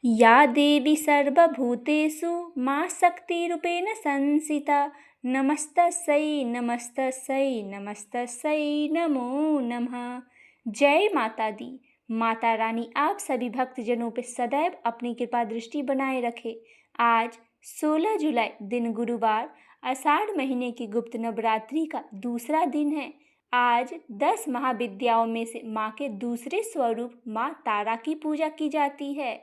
या देवी सर्वभूतेषु मां शक्तिरूपेण संस्थिता नमस्तस्यै नमस्तस्यै नमस्तस्यै नमो नमः। जय माता दी। माता रानी आप सभी भक्तजनों पर सदैव अपनी कृपा दृष्टि बनाए रखे। आज 16 जुलाई दिन गुरुवार आषाढ़ महीने की गुप्त नवरात्रि का दूसरा दिन है। आज 10 महाविद्याओं में से माँ के दूसरे स्वरूप माँ तारा की पूजा की जाती है।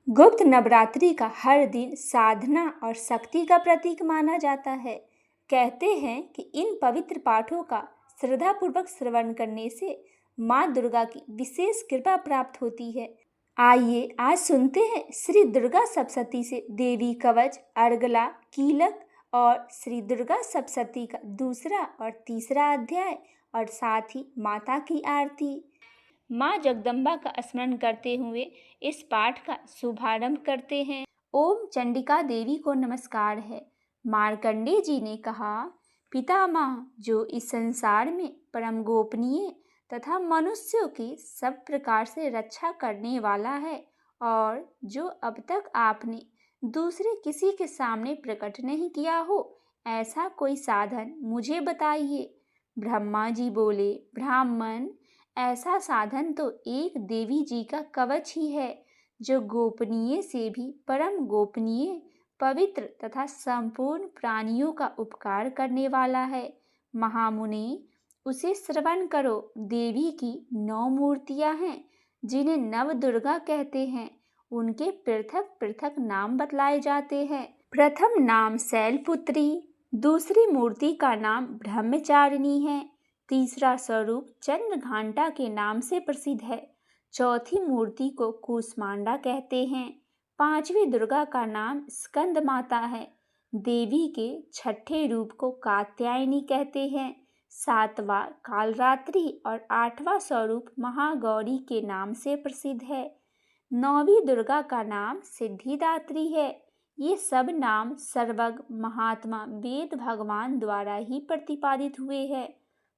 गुप्त नवरात्रि का हर दिन साधना और शक्ति का प्रतीक माना जाता है। कहते हैं कि इन पवित्र पाठों का श्रद्धापूर्वक श्रवण करने से माँ दुर्गा की विशेष कृपा प्राप्त होती है। आइए आज सुनते हैं श्री दुर्गा सप्तशती से देवी कवच, अर्गला, कीलक और श्री दुर्गा सप्तशती का दूसरा और तीसरा अध्याय और साथ ही माता की आरती। माँ जगदम्बा का स्मरण करते हुए इस पाठ का शुभारंभ करते हैं। ओम चंडिका देवी को नमस्कार है। मार्कंडेय जी ने कहा, पितामह जो इस संसार में परम गोपनीय तथा मनुष्यों की सब प्रकार से रक्षा करने वाला है और जो अब तक आपने दूसरे किसी के सामने प्रकट नहीं किया हो, ऐसा कोई साधन मुझे बताइए। ब्रह्मा जी बोले, ब्राह्मण, ऐसा साधन तो एक देवी जी का कवच ही है जो गोपनीय से भी परम गोपनीय, पवित्र तथा संपूर्ण प्राणियों का उपकार करने वाला है। महामुनि, उसे श्रवण करो। देवी की 9 मूर्तियां हैं जिन्हें नव दुर्गा कहते हैं। उनके पृथक पृथक नाम बतलाए जाते हैं। प्रथम नाम शैलपुत्री, दूसरी मूर्ति का नाम ब्रह्मचारिणी है, तीसरा स्वरूप चंद्रघंटा के नाम से प्रसिद्ध है, चौथी मूर्ति को कूष्मांडा कहते हैं, पांचवी दुर्गा का नाम स्कंद माता है, देवी के छठे रूप को कात्यायनी कहते हैं, सातवां कालरात्रि और आठवां स्वरूप महागौरी के नाम से प्रसिद्ध है, नौवीं दुर्गा का नाम सिद्धिदात्री है। ये सब नाम सर्वज्ञ महात्मा वेद भगवान द्वारा ही प्रतिपादित हुए हैं।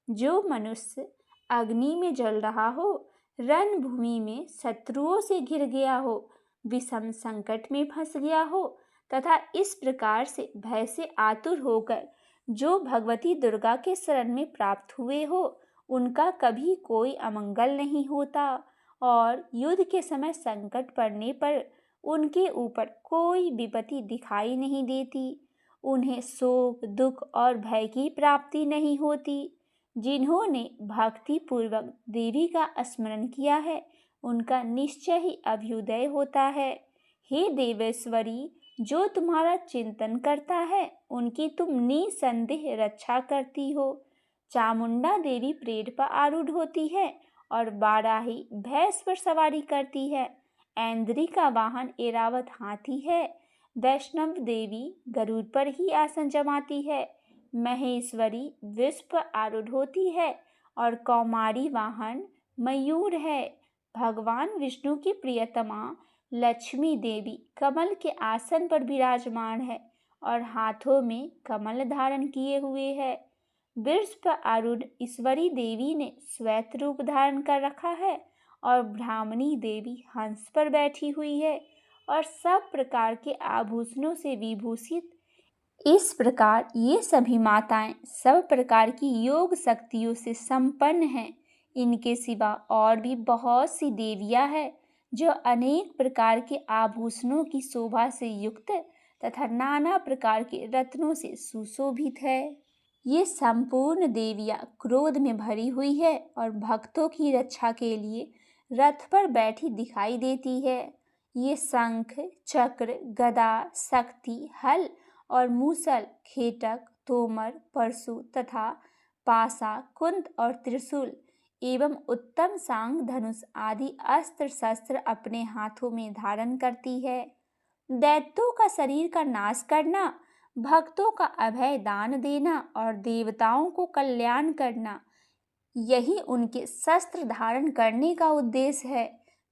जो मनुष्य अग्नि में जल रहा हो, रणभूमि में शत्रुओं से घिर गया हो, विषम संकट में फंस गया हो तथा इस प्रकार से भय से आतुर होकर जो भगवती दुर्गा के शरण में प्राप्त हुए हो, उनका कभी कोई अमंगल नहीं होता और युद्ध के समय संकट पड़ने पर उनके ऊपर कोई विपत्ति दिखाई नहीं देती। उन्हें शोक, दुख और भय की प्राप्ति नहीं होती। जिन्होंने भक्ति पूर्वक देवी का स्मरण किया है, उनका निश्चय ही अभ्युदय होता है। हे देवेश्वरी, जो तुम्हारा चिंतन करता है, उनकी तुम निसंदेह रक्षा करती हो। चामुंडा देवी पेड़ पर आरूढ़ होती है और बाराही भैंस पर सवारी करती है। ऐन्द्री का वाहन एरावत हाथी है। वैष्णव देवी गरुड़ पर ही आसन जमाती है। महेश्वरी वृष पर आरूढ़ होती है और कौमारी वाहन मयूर है। भगवान विष्णु की प्रियतमा लक्ष्मी देवी कमल के आसन पर विराजमान है और हाथों में कमल धारण किए हुए है। वृष पर आरूढ़ ईश्वरी देवी ने श्वेत रूप धारण कर रखा है और ब्राह्मणी देवी हंस पर बैठी हुई है और सब प्रकार के आभूषणों से विभूषित। इस प्रकार ये सभी माताएं सब प्रकार की योग शक्तियों से संपन्न हैं। इनके सिवा और भी बहुत सी देवियां हैं जो अनेक प्रकार के आभूषणों की शोभा से युक्त तथा नाना प्रकार के रत्नों से सुशोभित है। ये संपूर्ण देवियां क्रोध में भरी हुई है और भक्तों की रक्षा के लिए रथ पर बैठी दिखाई देती है। ये शंख, चक्र, गदा, शक्ति, हल और मूसल, खेटक, तोमर, परशु तथा पासा, कुंत और त्रिशूल एवं उत्तम सांग धनुष आदि अस्त्र शस्त्र अपने हाथों में धारण करती है। दैत्यों का शरीर का नाश करना, भक्तों का अभय दान देना और देवताओं को कल्याण करना, यही उनके शस्त्र धारण करने का उद्देश्य है।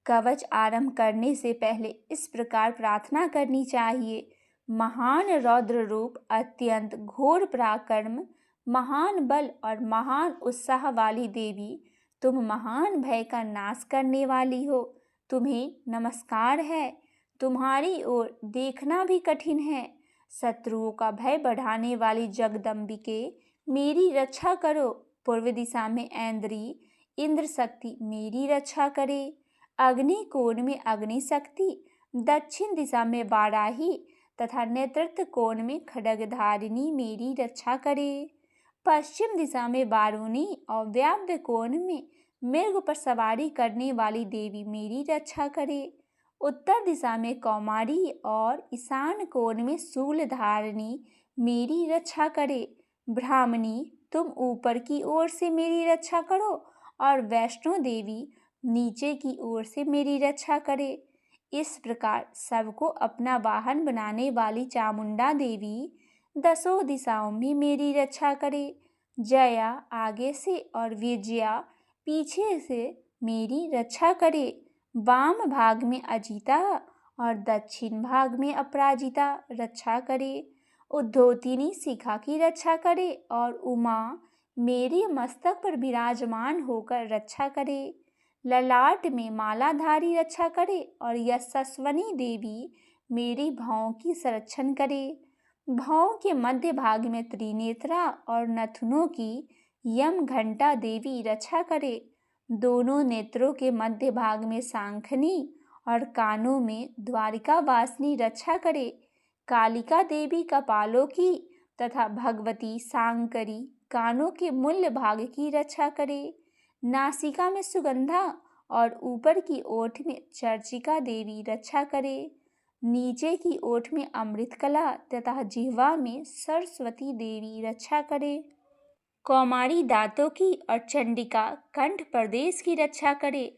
कवच आरंभ करने से पहले इस प्रकार प्रार्थना करनी चाहिए। महान रौद्र रूप, अत्यंत घोर पराक्रम, महान बल और महान उत्साह वाली देवी, तुम महान भय का नाश करने वाली हो। तुम्हें नमस्कार है। तुम्हारी ओर देखना भी कठिन है। शत्रुओं का भय बढ़ाने वाली जगदम्बिके, मेरी रक्षा करो। पूर्व दिशा में ऐन्द्री, इंद्र शक्ति मेरी रक्षा करे। अग्नि कोण में अग्नि शक्ति, दक्षिण दिशा में वाराही तथा नेतृत्व कोण में खड्गधारिणी मेरी रक्षा करे। पश्चिम दिशा में वारुणी और वायव्य कोण में मृग पर सवारी करने वाली देवी मेरी रक्षा करे। उत्तर दिशा में कौमारी और ईशान कोण में शूलधारिणी मेरी रक्षा करे। ब्राह्मणी, तुम ऊपर की ओर से मेरी रक्षा करो और वैष्णो देवी नीचे की ओर से मेरी रक्षा करे। इस प्रकार सबको अपना वाहन बनाने वाली चामुंडा देवी दसों दिशाओं में मेरी रक्षा करे। जया आगे से और विजया पीछे से मेरी रक्षा करे। वाम भाग में अजिता और दक्षिण भाग में अपराजिता रक्षा करे। उद्धोतिनी शिखा की रक्षा करे और उमा मेरे मस्तक पर विराजमान होकर रक्षा करे। ललाट में मालाधारी रक्षा करे और यशस्वनी देवी मेरी भौं की संरक्षण करे। भौं के मध्य भाग में त्रिनेत्रा और नथुनों की यम घंटा देवी रक्षा करे। दोनों नेत्रों के मध्य भाग में सांखनी और कानों में द्वारिका वासिनी रक्षा करे। कालिका देवी कपालों की तथा भगवती सांकरी कानों के मूल भाग की रक्षा करे। नासिका में सुगंधा और ऊपर की ओठ में चर्चिका देवी रक्षा करे। नीचे की ओठ में अमृतकला तथा जिह्वा में सरस्वती देवी रक्षा करे। कौमारी दांतों की और चंडिका कंठ प्रदेश की रक्षा करे।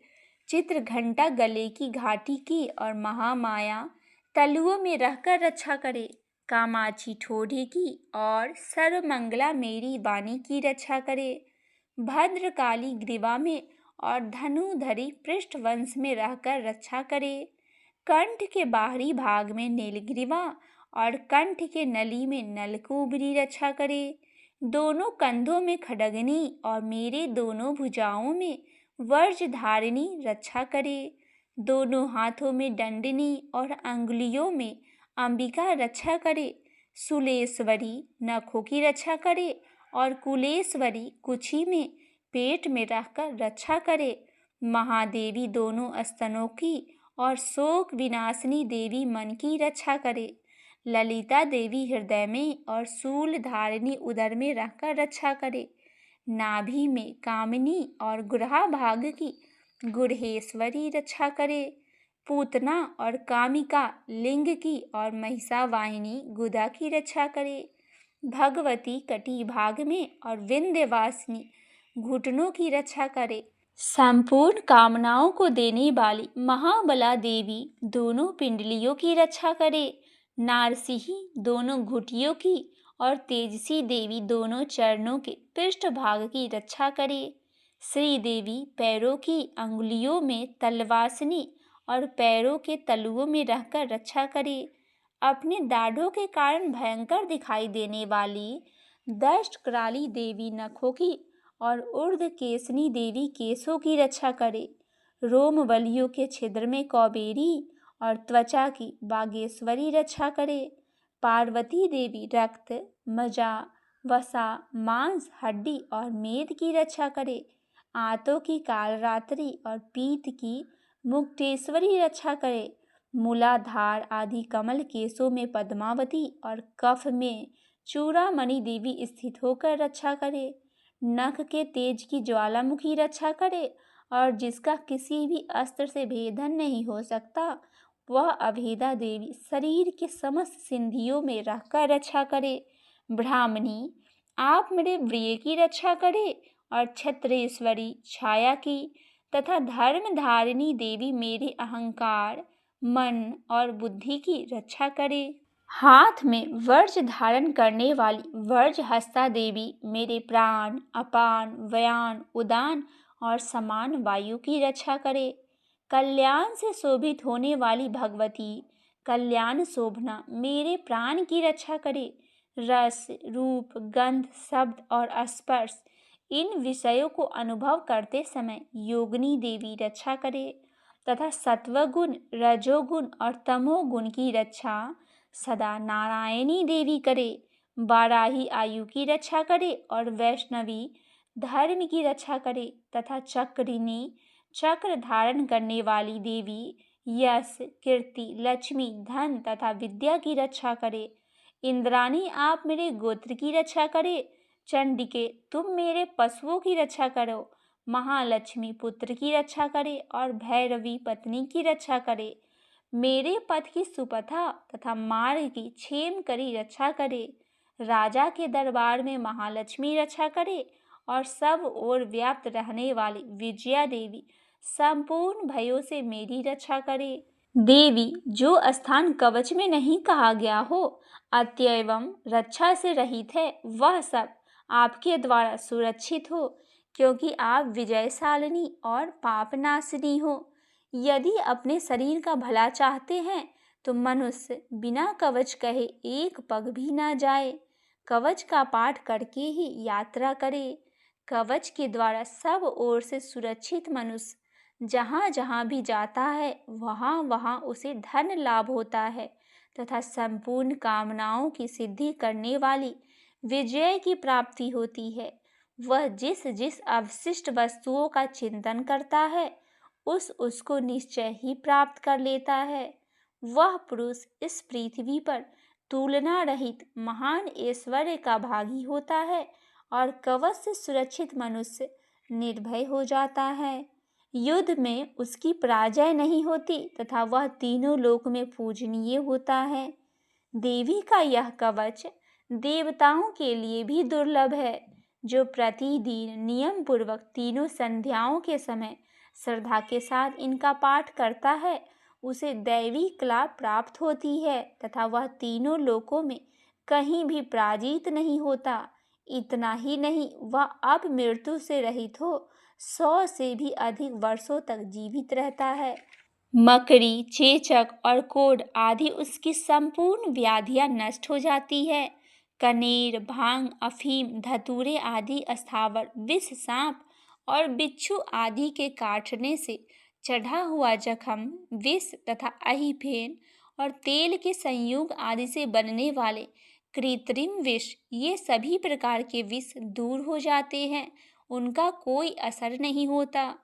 चित्र घंटा गले की घाटी की और महामाया तलुओं में रहकर रक्षा करे। कामाक्षी ठोड़ी की और सर्वमंगला मेरी वाणी की रक्षा करे। भद्रकाली ग्रीवा में और धनुधरी पृष्ठवंश में रहकर रक्षा करे। कंठ के बाहरी भाग में नीलग्रीवा और कंठ के नली में नलकूबरी रक्षा करे। दोनों कंधों में खड्गनी और मेरे दोनों भुजाओं में वर्जधारिणी रक्षा करे। दोनों हाथों में दंडनी और अंगुलियों में अंबिका रक्षा करे। सुलेश्वरी नखों की रक्षा करे और कुलेश्वरी कुची में पेट में रहकर रक्षा करे। महादेवी दोनों स्तनों की और शोक विनाशिनी देवी मन की रक्षा करे। ललिता देवी हृदय में और शूलधारिणी उदर में रहकर रक्षा करे। नाभि में कामिनी और गुरहा भाग की गुरहेश्वरी रक्षा करे। पूतना और कामिका लिंग की और महिषावाहिनी गुदा की रक्षा करे। भगवती कटी भाग में और विंध्यवासिनी घुटनों की रक्षा करे। संपूर्ण कामनाओं को देने वाली महाबला देवी दोनों पिंडलियों की रक्षा करे। नारसिंही दोनों घुटियों की और तेजसी देवी दोनों चरणों के पृष्ठभाग की रक्षा करे। श्रीदेवी पैरों की अंगुलियों में तलवासिनी और पैरों के तलुओं में रहकर रक्षा करे। अपने दाढ़ों के कारण भयंकर दिखाई देने वाली दष्टक्राली देवी नखों की और ऊर्ध्वकेशनी देवी केशों की रक्षा करे। रोम बलियों के छिद्र में कौबेरी और त्वचा की बागेश्वरी रक्षा करे। पार्वती देवी रक्त, मज्जा, वसा, मांस, हड्डी और मेद की रक्षा करे। आंतों की कालरात्रि और पीत की मुक्तेश्वरी रक्षा करे। मूलाधार आदि कमल केशों में पद्मावती और कफ में चूड़ामणि देवी स्थित होकर रक्षा करे। नख के तेज की ज्वालामुखी रक्षा करे और जिसका किसी भी अस्त्र से भेदन नहीं हो सकता, वह अभेदा देवी शरीर के समस्त सिंधियों में रहकर रक्षा करे। ब्राह्मणी, आप मेरे प्रिय की रक्षा करे और छत्रेश्वरी छाया की तथा धर्मधारिणी देवी मेरे अहंकार, मन और बुद्धि की रक्षा करे। हाथ में वर्ज धारण करने वाली वर्ज हस्ता देवी मेरे प्राण, अपान, व्यान, उदान और समान वायु की रक्षा करे। कल्याण से शोभित होने वाली भगवती कल्याण शोभना मेरे प्राण की रक्षा करे। रस, रूप, गंध, शब्द और स्पर्श इन विषयों को अनुभव करते समय योगिनी देवी रक्षा करे तथा सत्वगुण, रजोगुण और तमोगुण की रक्षा सदा नारायणी देवी करे। वाराही आयु की रक्षा करे और वैष्णवी धर्म की रक्षा करे तथा चक्रिणी चक्र धारण करने वाली देवी यश, कीर्ति, लक्ष्मी, धन तथा विद्या की रक्षा करे। इंद्राणी आप मेरे गोत्र की रक्षा करे। चंडिके तुम मेरे पशुओं की रक्षा करो। महालक्ष्मी पुत्र की रक्षा करे और भैरवी पत्नी की रक्षा करे। मेरे पथ की सुपथा तथा मार्ग की क्षेम करी रक्षा करे। राजा के दरबार में महालक्ष्मी रक्षा करे और सब ओर व्याप्त रहने वाली विजया देवी संपूर्ण भयों से मेरी रक्षा करे। देवी जो स्थान कवच में नहीं कहा गया हो अतएव रक्षा से रहित है वह सब आपके द्वारा सुरक्षित हो, क्योंकि आप विजयशालिनी और पापनाशिनी हो। यदि अपने शरीर का भला चाहते हैं तो मनुष्य बिना कवच कहे एक पग भी ना जाए। कवच का पाठ करके ही यात्रा करे। कवच के द्वारा सब ओर से सुरक्षित मनुष्य जहाँ जहाँ भी जाता है वहाँ वहाँ उसे धन लाभ होता है तथा संपूर्ण कामनाओं की सिद्धि करने वाली विजय की प्राप्ति होती है। वह जिस जिस अवशिष्ट वस्तुओं का चिंतन करता है उसको निश्चय ही प्राप्त कर लेता है। वह पुरुष इस पृथ्वी पर तुलना रहित महान ऐश्वर्य का भागी होता है और कवच से सुरक्षित मनुष्य निर्भय हो जाता है। युद्ध में उसकी पराजय नहीं होती तथा वह तीनों लोक में पूजनीय होता है। देवी का यह कवच देवताओं के लिए भी दुर्लभ है। जो प्रतिदिन नियम पूर्वक तीनों संध्याओं के समय श्रद्धा के साथ इनका पाठ करता है उसे दैवी कला प्राप्त होती है तथा वह तीनों लोकों में कहीं भी पराजित नहीं होता। इतना ही नहीं, वह अब मृत्यु से रहित हो 100 से भी अधिक वर्षों तक जीवित रहता है। मकड़ी, चेचक और कोढ़ आदि उसकी संपूर्ण व्याधियां नष्ट हो जाती है। कनेर, भांग, अफीम, धतूरे आदि स्थावर विष, सांप और बिच्छू आदि के काटने से चढ़ा हुआ जख्म, विष तथा अहिफेन और तेल के संयोग आदि से बनने वाले कृत्रिम विष, ये सभी प्रकार के विष दूर हो जाते हैं, उनका कोई असर नहीं होता।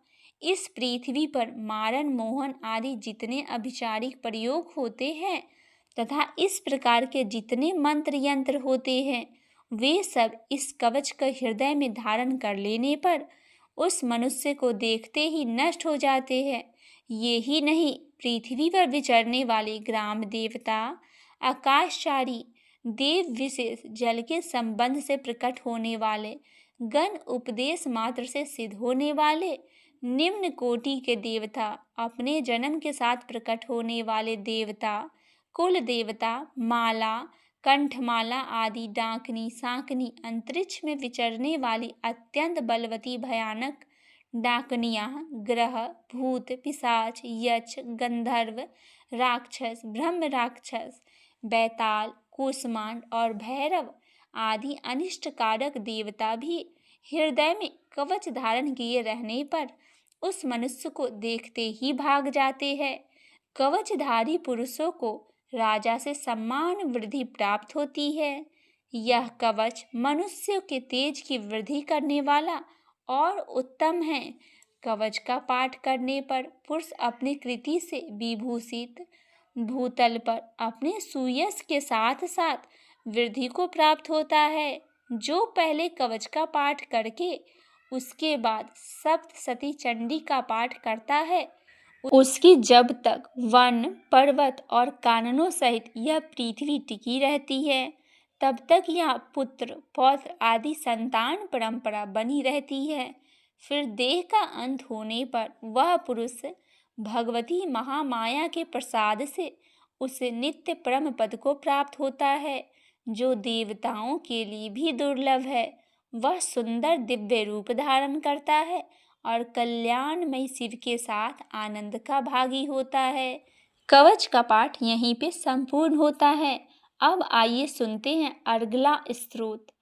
इस पृथ्वी पर मारन, मोहन आदि जितने अभिचारिक प्रयोग होते हैं तथा इस प्रकार के जितने मंत्र यंत्र होते हैं वे सब इस कवच का हृदय में धारण कर लेने पर उस मनुष्य को देखते ही नष्ट हो जाते हैं। ये ही नहीं, पृथ्वी पर विचरने वाले ग्राम देवता, आकाशचारी देव, विशेष जल के संबंध से प्रकट होने वाले गण, उपदेश मात्र से सिद्ध होने वाले निम्न कोटि के देवता, अपने जन्म के साथ प्रकट होने वाले देवता, कुल देवता, माला, कंठमाला आदि डाकनी, सांकनी, अंतरिक्ष में विचरने वाली अत्यंत बलवती भयानक डाकनियां, ग्रह, भूत, पिशाच, यक्ष, गंधर्व, राक्षस, ब्रह्म राक्षस, बैताल, कूष्मांड और भैरव आदि अनिष्टकारक देवता भी हृदय में कवच धारण किए रहने पर उस मनुष्य को देखते ही भाग जाते हैं। कवचधारी पुरुषों को राजा से सम्मान वृद्धि प्राप्त होती है। यह कवच मनुष्य के तेज की वृद्धि करने वाला और उत्तम है। कवच का पाठ करने पर पुरुष अपनी कृति से विभूषित भूतल पर अपने सुयश के साथ साथ वृद्धि को प्राप्त होता है। जो पहले कवच का पाठ करके उसके बाद सप्तशती चंडी का पाठ करता है उसकी जब तक वन, पर्वत और काननों सहित यह पृथ्वी टिकी रहती है तब तक यहाँ पुत्र, पौत्र आदि संतान परंपरा बनी रहती है। फिर देह का अंत होने पर वह पुरुष भगवती महामाया के प्रसाद से उसे नित्य परम पद को प्राप्त होता है, जो देवताओं के लिए भी दुर्लभ है। वह सुंदर दिव्य रूप धारण करता है और कल्याणमय शिव के साथ आनंद का भागी होता है। कवच का पाठ यहीं पे संपूर्ण होता है। अब आइए सुनते हैं अगला स्तोत्र।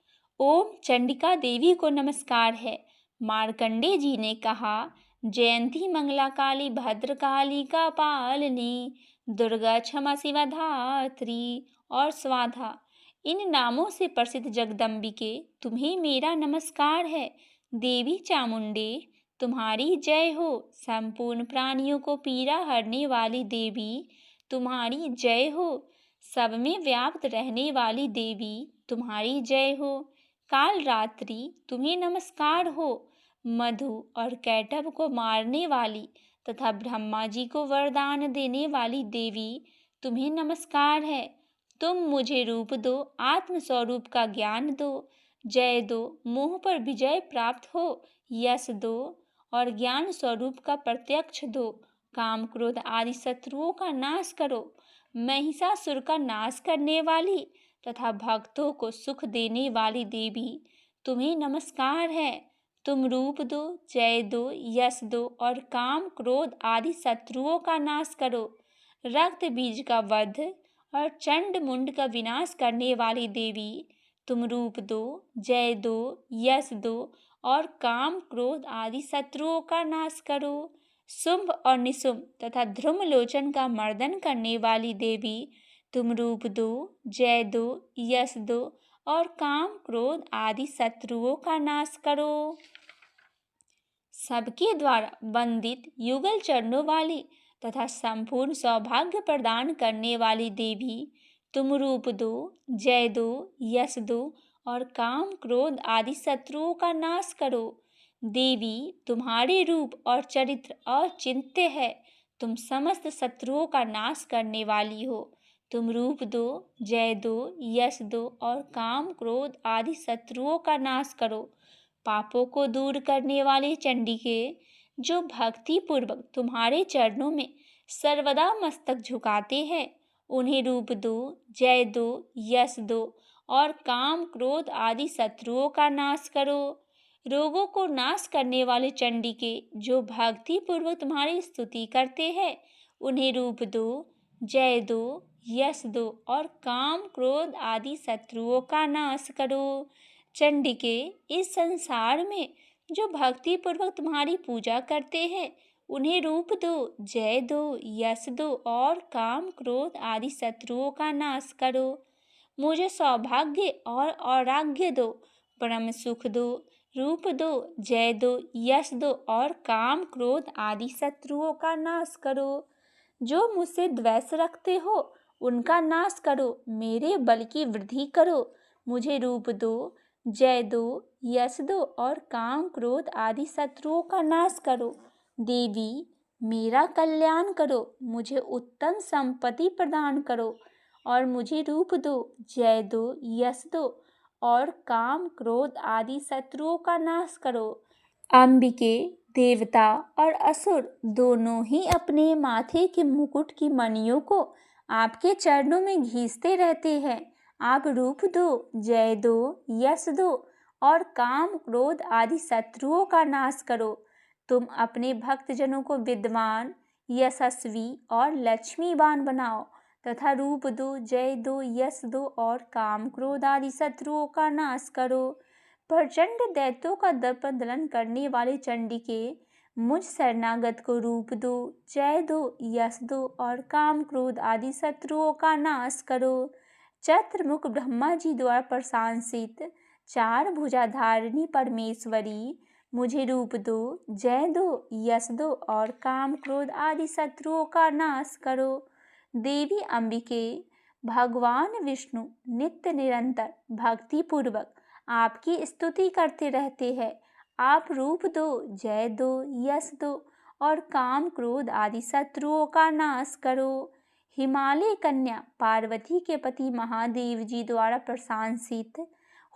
ओम चंडिका देवी को नमस्कार है। मार्कंडे जी ने कहा, जयंती मंगला काली भद्रकाली का पालनी, दुर्गा क्षमा शिवा धात्री और स्वाधा, इन नामों से प्रसिद्ध जगदम्बिके तुम्हें मेरा नमस्कार है। देवी चामुंडे तुम्हारी जय हो। संपूर्ण प्राणियों को पीड़ा हरने वाली देवी तुम्हारी जय हो। सब में व्याप्त रहने वाली देवी तुम्हारी जय हो। काल रात्रि तुम्हें नमस्कार हो। मधु और कैटभ को मारने वाली तथा ब्रह्मा जी को वरदान देने वाली देवी तुम्हें नमस्कार है। तुम मुझे रूप दो, आत्म स्वरूप का ज्ञान दो, जय दो, मोह पर विजय प्राप्त हो, यश दो और ज्ञान स्वरूप का प्रत्यक्ष दो। काम क्रोध आदि शत्रुओं का नाश करो। महिषासुर का नाश करने वाली तथा भक्तों को सुख देने वाली देवी तुम्हें नमस्कार है। तुम रूप दो, जय दो, यश दो और काम क्रोध आदि शत्रुओं का नाश करो। रक्त बीज का वध और चंड मुंड का विनाश करने वाली देवी तुम रूप दो, जय दो, यश दो और काम क्रोध आदि शत्रुओं का नाश करो। शुंभ और निशुंभ तथा ध्रुम लोचन का मर्दन करने वाली देवी तुम रूप दो, जय दो, यश दो और काम क्रोध आदि शत्रुओं का नाश करो। सबके द्वारा वंदित युगल चरणों वाली तथा संपूर्ण सौभाग्य प्रदान करने वाली देवी तुम रूप दो, जय दो, यश दो और काम क्रोध आदि शत्रुओं का नाश करो। देवी तुम्हारे रूप और चरित्र अचिंत्य है। तुम समस्त शत्रुओं का नाश करने वाली हो। तुम रूप दो, जय दो, यश दो और काम क्रोध आदि शत्रुओं का नाश करो। पापों को दूर करने वाले चंडिके, जो भक्ति पूर्वक तुम्हारे चरणों में सर्वदा मस्तक झुकाते हैं, उन्हें रूप दो, जय दो, यश दो और काम क्रोध आदि शत्रुओं का नाश करो। रोगों को नाश करने वाले चंडिके, जो भक्ति पूर्वक तुम्हारी स्तुति करते हैं, उन्हें रूप दो, जय दो, यश दो और काम क्रोध आदि शत्रुओं का नाश करो। चंडिके, इस संसार में जो भक्ति पूर्वक तुम्हारी पूजा करते हैं, उन्हें रूप दो, जय दो, यश दो और काम क्रोध आदि शत्रुओं का नाश करो। मुझे सौभाग्य और आरोग्य दो, परम सुख दो, रूप दो, जय दो, यश दो और काम क्रोध आदि शत्रुओं का नाश करो। जो मुझसे द्वेष रखते हो, उनका नाश करो। मेरे बल की वृद्धि करो। मुझे रूप दो, जय दो, यश दो और काम क्रोध आदि शत्रुओं का नाश करो। देवी, मेरा कल्याण करो। मुझे उत्तम संपत्ति प्रदान करो और मुझे रूप दो, जय दो, यश दो और काम क्रोध आदि शत्रुओं का नाश करो। अंबिके, देवता और असुर दोनों ही अपने माथे के मुकुट की मणियों को आपके चरणों में घींचते रहते हैं। आप रूप दो, जय दो, यश दो और काम क्रोध आदि शत्रुओं का नाश करो। तुम अपने भक्तजनों को विद्वान, यशस्वी और लक्ष्मीवान बनाओ तथा रूप दो, जय दो, यश दो और काम क्रोध आदि शत्रुओं का नाश करो। प्रचंड दैत्यों का दर्पदलन करने वाले चंडिके, मुझ शरणागत को रूप दो, जय दो, यश दो और काम क्रोध आदि शत्रुओं का नाश करो। चतुर्मुख ब्रह्मा जी द्वारा प्रशंसित चार भुजाधारिणी परमेश्वरी, मुझे रूप दो, जय दो, यश दो और काम क्रोध आदि शत्रुओं का नाश करो। देवी अंबिके, भगवान विष्णु नित्य निरंतर भक्ति पूर्वक आपकी स्तुति करते रहते हैं। आप रूप दो, जय दो, यश दो और काम क्रोध आदि शत्रुओं का नाश करो। हिमालय कन्या पार्वती के पति महादेव जी द्वारा प्रशंसित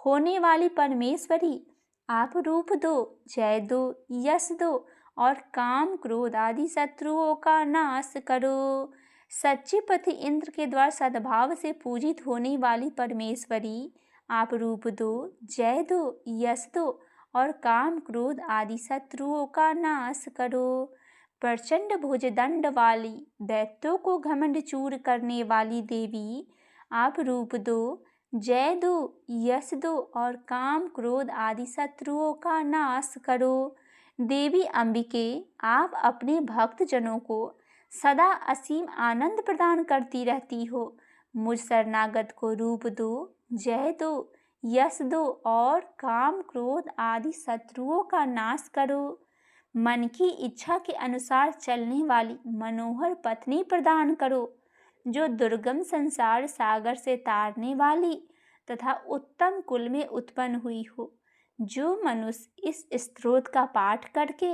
होने वाली परमेश्वरी, आप रूप दो, जय दो, यश दो और काम क्रोध आदि शत्रुओं का नाश करो। सच्चे पति इंद्र के द्वारा सद्भाव से पूजित होने वाली परमेश्वरी, आप रूप दो, जय दो, यश दो और काम क्रोध आदि शत्रुओं का नाश करो। प्रचंड भुजदंड वाली, दैत्यों को घमंड चूर करने वाली देवी, आप रूप दो, जय दो, यश दो और काम क्रोध आदि शत्रुओं का नाश करो। देवी अंबिके, आप अपने भक्तजनों को सदा असीम आनंद प्रदान करती रहती हो। मुझ शरणागत को रूप दो, जय दो, यश दो और काम क्रोध आदि शत्रुओं का नाश करो। मन की इच्छा के अनुसार चलने वाली मनोहर पत्नी प्रदान करो, जो दुर्गम संसार सागर से तारने वाली तथा उत्तम कुल में उत्पन्न हुई हो। जो मनुष्य इस स्तोत्र का पाठ करके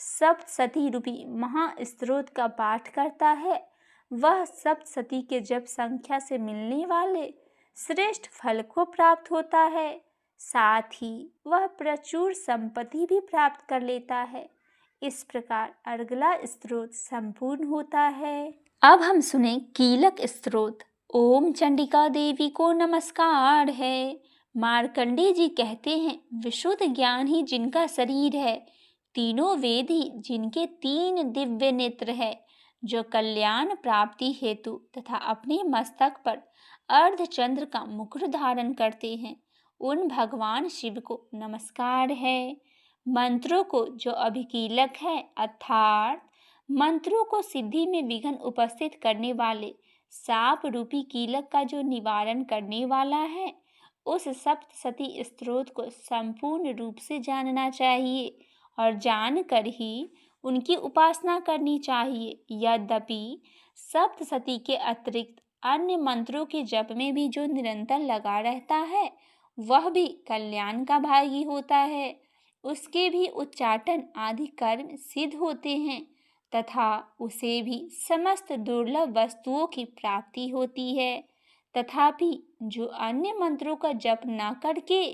सप्तशती रूपी महास्तोत्र का पाठ करता है, वह सप्तशती के जप संख्या से मिलने वाले श्रेष्ठ फल को प्राप्त होता है। साथ ही वह प्रचुर संपत्ति भी प्राप्त कर लेता है। इस प्रकार अर्गला स्तोत्र संपूर्ण होता है। अब हम सुने कीलक स्तोत्र। ओम चंडिका देवी को नमस्कार है। मार्कंडेय जी कहते हैं, विशुद्ध ज्ञान ही जिनका शरीर है, तीनों वेद ही जिनके 3 दिव्य नेत्र है, जो कल्याण प्राप्ति हेतु तथा अपने मस्तक पर अर्धचंद्र का मुकुट धारण करते हैं, उन भगवान शिव को नमस्कार है। मंत्रों को जो अभिकीलक है, अर्थात मंत्रों को सिद्धि में विघ्न उपस्थित करने वाले साप रूपी कीलक का जो निवारण करने वाला है, उस सप्तशती स्तोत्र को संपूर्ण रूप से जानना चाहिए और जानकर ही उनकी उपासना करनी चाहिए। यद्यपि सप्तशती के अतिरिक्त अन्य मंत्रों के जप में भी जो निरंतर लगा रहता है, वह भी कल्याण का भागी होता है। उसके भी उच्चाटन आदि कर्म सिद्ध होते हैं तथा उसे भी समस्त दुर्लभ वस्तुओं की प्राप्ति होती है। तथापि जो अन्य मंत्रों का जप न करके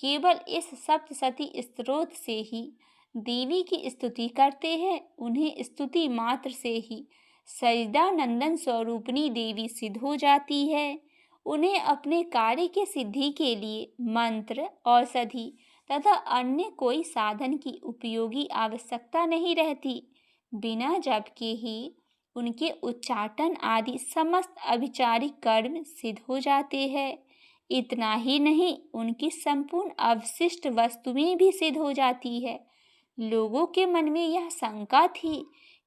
केवल इस सप्तशती स्तोत्र से ही देवी की स्तुति करते हैं, उन्हें स्तुति मात्र से ही सच्चिदानंद स्वरूपिणी देवी सिद्ध हो जाती है। उन्हें अपने कार्य के सिद्धि के लिए मंत्र, औषधि तथा अन्य कोई साधन की उपयोगी आवश्यकता नहीं रहती। बिना जप के ही उनके उच्चाटन आदि समस्त अभिचारिक कर्म सिद्ध हो जाते हैं। इतना ही नहीं, उनकी संपूर्ण अवशिष्ट वस्तुएं भी सिद्ध हो जाती है। लोगों के मन में यह शंका थी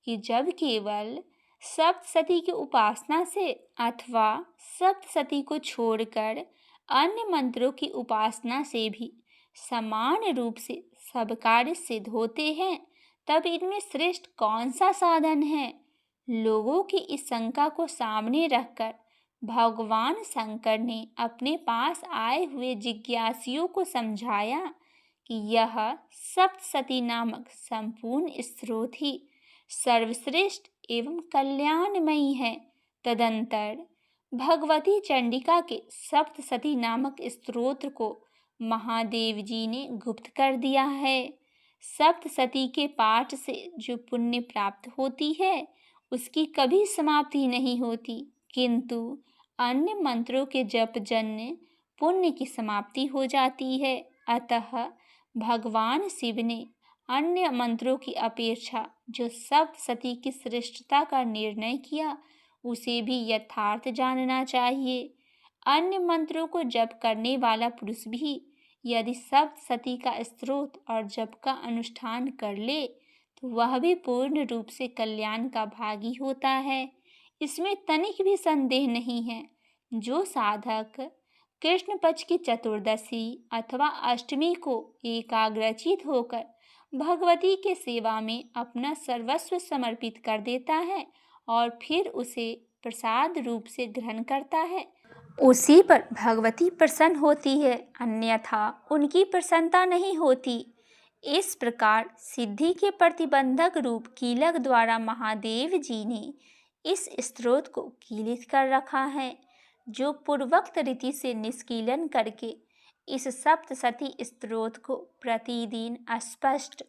कि जब केवल सप्तशती की उपासना से अथवा सप्तशती को छोड़कर अन्य मंत्रों की उपासना से भी समान रूप से सब कार्य सिद्ध होते हैं, तब इनमें श्रेष्ठ कौन सा साधन है? लोगों की इस शंका को सामने रखकर भगवान शंकर ने अपने पास आए हुए जिज्ञासियों को समझाया कि यह सप्तशती नामक संपूर्ण स्रोत ही सर्वश्रेष्ठ एवं कल्याणमयी है। तदंतर भगवती चंडिका के सप्तशती नामक स्तोत्र को महादेव जी ने गुप्त कर दिया है। सप्तशती के पाठ से जो पुण्य प्राप्त होती है, उसकी कभी समाप्ति नहीं होती, किंतु अन्य मंत्रों के जप जन्य पुण्य की समाप्ति हो जाती है। अतः भगवान शिव ने अन्य मंत्रों की अपेक्षा जो सप्तशती की श्रेष्ठता का निर्णय किया, उसे भी यथार्थ जानना चाहिए। अन्य मंत्रों को जप करने वाला पुरुष भी यदि सप्तशती का स्तोत्र और जप का अनुष्ठान कर ले, तो वह भी पूर्ण रूप से कल्याण का भागी होता है। इसमें तनिक भी संदेह नहीं है। जो साधक कृष्ण पक्ष की चतुर्दशी अथवा अष्टमी को एकाग्रचित होकर भगवती के सेवा में अपना सर्वस्व समर्पित कर देता है और फिर उसे प्रसाद रूप से ग्रहण करता है, उसी पर भगवती प्रसन्न होती है, अन्यथा उनकी प्रसन्नता नहीं होती। इस प्रकार सिद्धि के प्रतिबंधक रूप कीलक द्वारा महादेव जी ने इस स्तोत्र को कीलित कर रखा है, जो पूर्वोक्त रीति से निष्कीलन करके इस सप्तशती स्तोत्र को प्रतिदिन स्पष्ट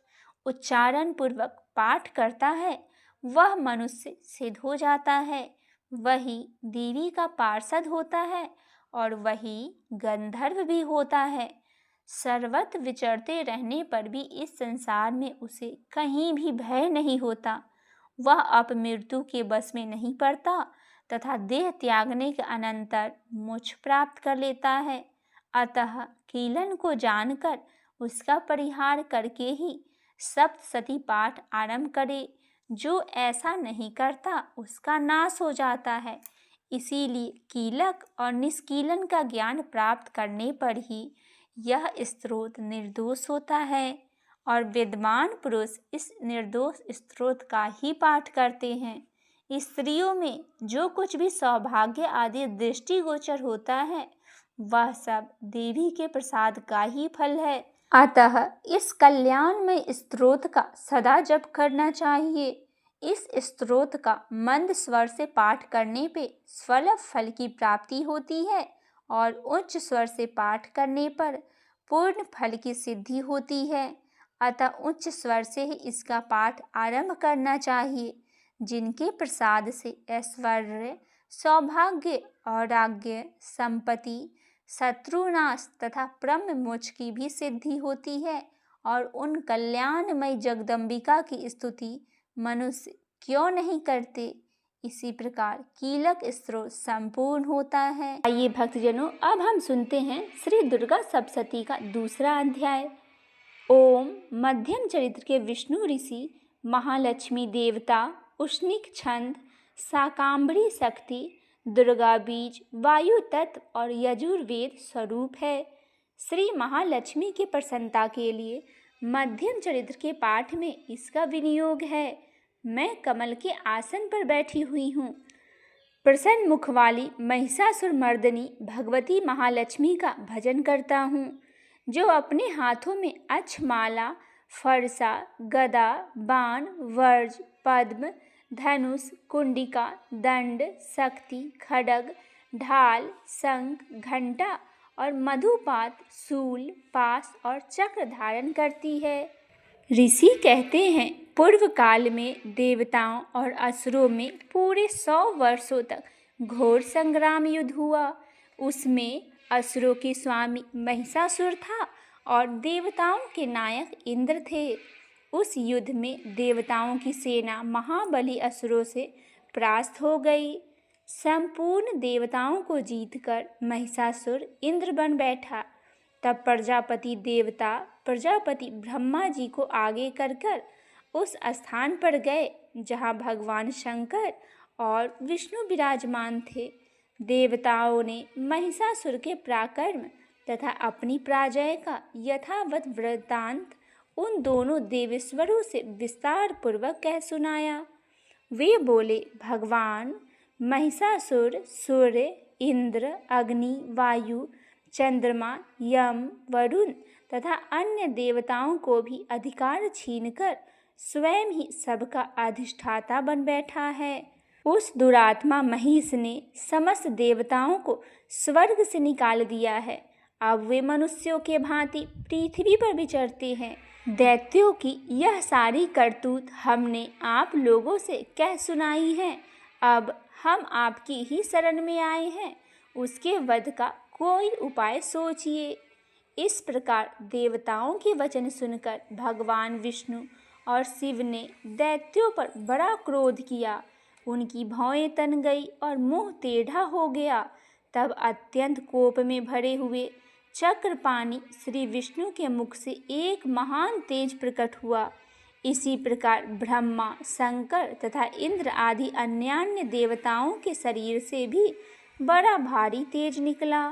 उच्चारण पूर्वक पाठ करता है, वह मनुष्य सिद्ध हो जाता है, वही देवी का पार्षद होता है और वही गंधर्व भी होता है। सर्वत्र विचरते रहने पर भी इस संसार में उसे कहीं भी भय नहीं होता। वह अपमृत्यु के बस में नहीं पड़ता तथा देह त्यागने के अनंतर मोक्ष प्राप्त कर लेता है। अतः कीलन को जानकर उसका परिहार करके ही सप्तशती पाठ आरंभ करे। जो ऐसा नहीं करता उसका नाश हो जाता है। इसीलिए कीलक और निष्कीलन का ज्ञान प्राप्त करने पर ही यह स्तोत्र निर्दोष होता है और विद्वान पुरुष इस निर्दोष स्तोत्र का ही पाठ करते हैं। स्त्रियों में जो कुछ भी सौभाग्य आदि दृष्टिगोचर होता है वह सब देवी के प्रसाद का ही फल है। अतः इस कल्याणमय स्तोत्र का सदा जप करना चाहिए। इस स्तोत्र का मंद स्वर से पाठ करने पे स्वल्प फल की प्राप्ति होती है और उच्च स्वर से पाठ करने पर पूर्ण फल की सिद्धि होती है। अतः उच्च स्वर से ही इसका पाठ आरंभ करना चाहिए। जिनके प्रसाद से ऐश्वर्य, सौभाग्य, औराग्य, संपत्ति, शत्रुनाश तथा ब्रह्म मोक्ष की भी सिद्धि होती है और उन कल्याणमय जगदम्बिका की स्तुति मनुष्य क्यों नहीं करते। इसी प्रकार कीलक स्तोत्र संपूर्ण होता है। आइए भक्तजनों, अब हम सुनते हैं श्री दुर्गा सप्तशती का दूसरा अध्याय। ओम मध्यम चरित्र के विष्णु ऋषि, महालक्ष्मी देवता, उष्णिक छंद, शाकांबरी शक्ति, दुर्गा बीज, वायु तत्व और यजुर्वेद स्वरूप है। श्री महालक्ष्मी की प्रसन्नता के लिए मध्यम चरित्र के पाठ में इसका विनियोग है। मैं कमल के आसन पर बैठी हुई हूँ। प्रसन्न मुख वाली महिषासुर मर्दनी भगवती महालक्ष्मी का भजन करता हूँ, जो अपने हाथों में अक्षमाला, फरसा, गदा, बाण, वर्ज, पद्म, धनुष, कुंडिका, दंड, शक्ति, खड्ग, ढाल, शंख, घंटा और मधुपात, शूल, पास और चक्र धारण करती है। ऋषि कहते हैं, पूर्व काल में देवताओं और असुरों में पूरे 100 वर्षों तक घोर संग्राम युद्ध हुआ। उसमें असुरों के स्वामी महिषासुर था और देवताओं के नायक इंद्र थे। उस युद्ध में देवताओं की सेना महाबली असुरों से परास्त हो गई। संपूर्ण देवताओं को जीतकर महिषासुर इंद्र बन बैठा। तब प्रजापति देवता प्रजापति ब्रह्मा जी को आगे कर उस स्थान पर गए जहाँ भगवान शंकर और विष्णु विराजमान थे। देवताओं ने महिषासुर के पराक्रम तथा अपनी पराजय का यथावत वृत्तांत उन दोनों देवेश्वरों से विस्तार पूर्वक कह सुनाया। वे बोले, भगवान महिषासुर सूर्य, इंद्र, अग्नि, वायु, चंद्रमा, यम, वरुण तथा अन्य देवताओं को भी अधिकार छीनकर स्वयं ही सबका अधिष्ठाता बन बैठा है। उस दुरात्मा महिष ने समस्त देवताओं को स्वर्ग से निकाल दिया है। अब वे मनुष्यों के भांति पृथ्वी पर विचरते हैं। दैत्यों की यह सारी करतूत हमने आप लोगों से कह सुनाई है। अब हम आपकी ही शरण में आए हैं। उसके वध का कोई उपाय सोचिए। इस प्रकार देवताओं के वचन सुनकर भगवान विष्णु और शिव ने दैत्यों पर बड़ा क्रोध किया। उनकी भौएं तन गई और मुंह टेढ़ा हो गया। तब अत्यंत कोप में भरे हुए चक्रपाणि श्री विष्णु के मुख से एक महान तेज प्रकट हुआ। इसी प्रकार ब्रह्मा, शंकर तथा इंद्र आदि अन्यान्य देवताओं के शरीर से भी बड़ा भारी तेज निकला।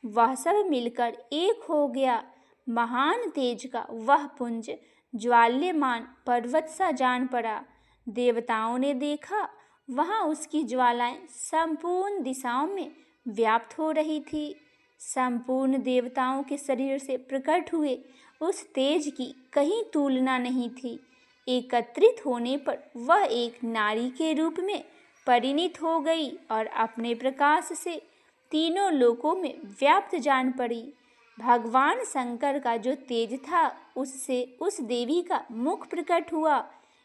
वह सब मिलकर एक हो गया। महान तेज का वह पुंज ज्वाल्यमान पर्वत सा जान पड़ा। देवताओं ने देखा, वहाँ उसकी ज्वालाएं संपूर्ण दिशाओं में व्याप्त हो रही थी। संपूर्ण देवताओं के शरीर से प्रकट हुए उस तेज की कहीं तुलना नहीं थी। एकत्रित होने पर वह एक नारी के रूप में परिणित हो गई और अपने प्रकाश से तीनों लोकों में व्याप्त जान पड़ी। भगवान शंकर का जो तेज था उससे उस देवी का मुख प्रकट हुआ।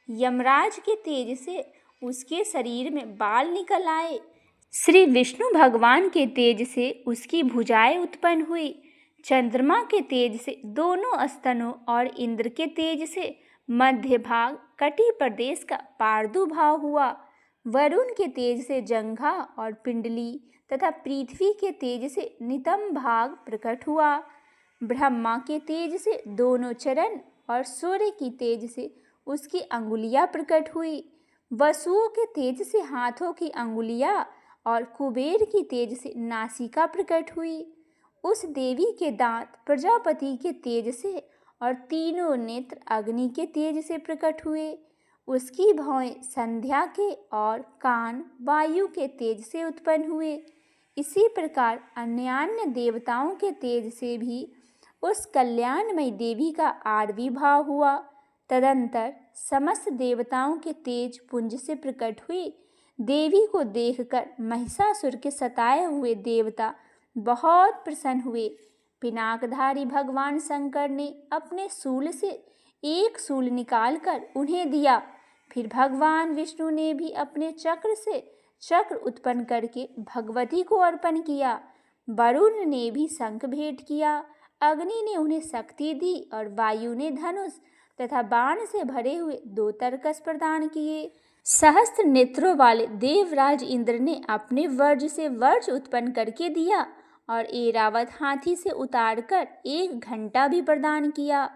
यमराज के तेज से उसके शरीर में बाल निकल आए। श्री विष्णु भगवान के तेज से उसकी भुजाएं उत्पन्न हुई। चंद्रमा के तेज से दोनों स्तनों और इंद्र के तेज से मध्य भाग कटी प्रदेश का प्रादुर्भाव हुआ। वरुण के तेज से जंघा और पिंडली तथा पृथ्वी के तेज से नितंब भाग प्रकट हुआ। ब्रह्मा के तेज से दोनों चरण और सूर्य की तेज से उसकी अंगुलियां प्रकट हुई। वसुओं के तेज से हाथों की अंगुलियां और कुबेर की तेज से नासिका प्रकट हुई। उस देवी के दांत प्रजापति के तेज से और तीनों नेत्र अग्नि के तेज से प्रकट हुए। उसकी भौहें संध्या के और कान वायु के तेज से उत्पन्न हुए। इसी प्रकार अन्य देवताओं के तेज से भी उस कल्याणमयी देवी का आविर्भाव हुआ। तदंतर समस्त देवताओं के तेज पुंज से प्रकट हुई देवी को देखकर महिषासुर के सताए हुए देवता बहुत प्रसन्न हुए। पिनाकधारी भगवान शंकर ने अपने शूल से एक शूल निकालकर उन्हें दिया। फिर भगवान विष्णु ने भी अपने चक्र से चक्र उत्पन्न करके भगवती को अर्पण किया। वरुण ने भी शंख भेंट किया। अग्नि ने उन्हें शक्ति दी और वायु ने धनुष तथा बाण से भरे हुए 2 तरकस प्रदान किए। सहस्त्र नेत्रों वाले देवराज इंद्र ने अपने वर्ज से वर्ज उत्पन्न करके दिया और ऐरावत हाथी से उतारकर 1 घंटा भी प्रदान किया।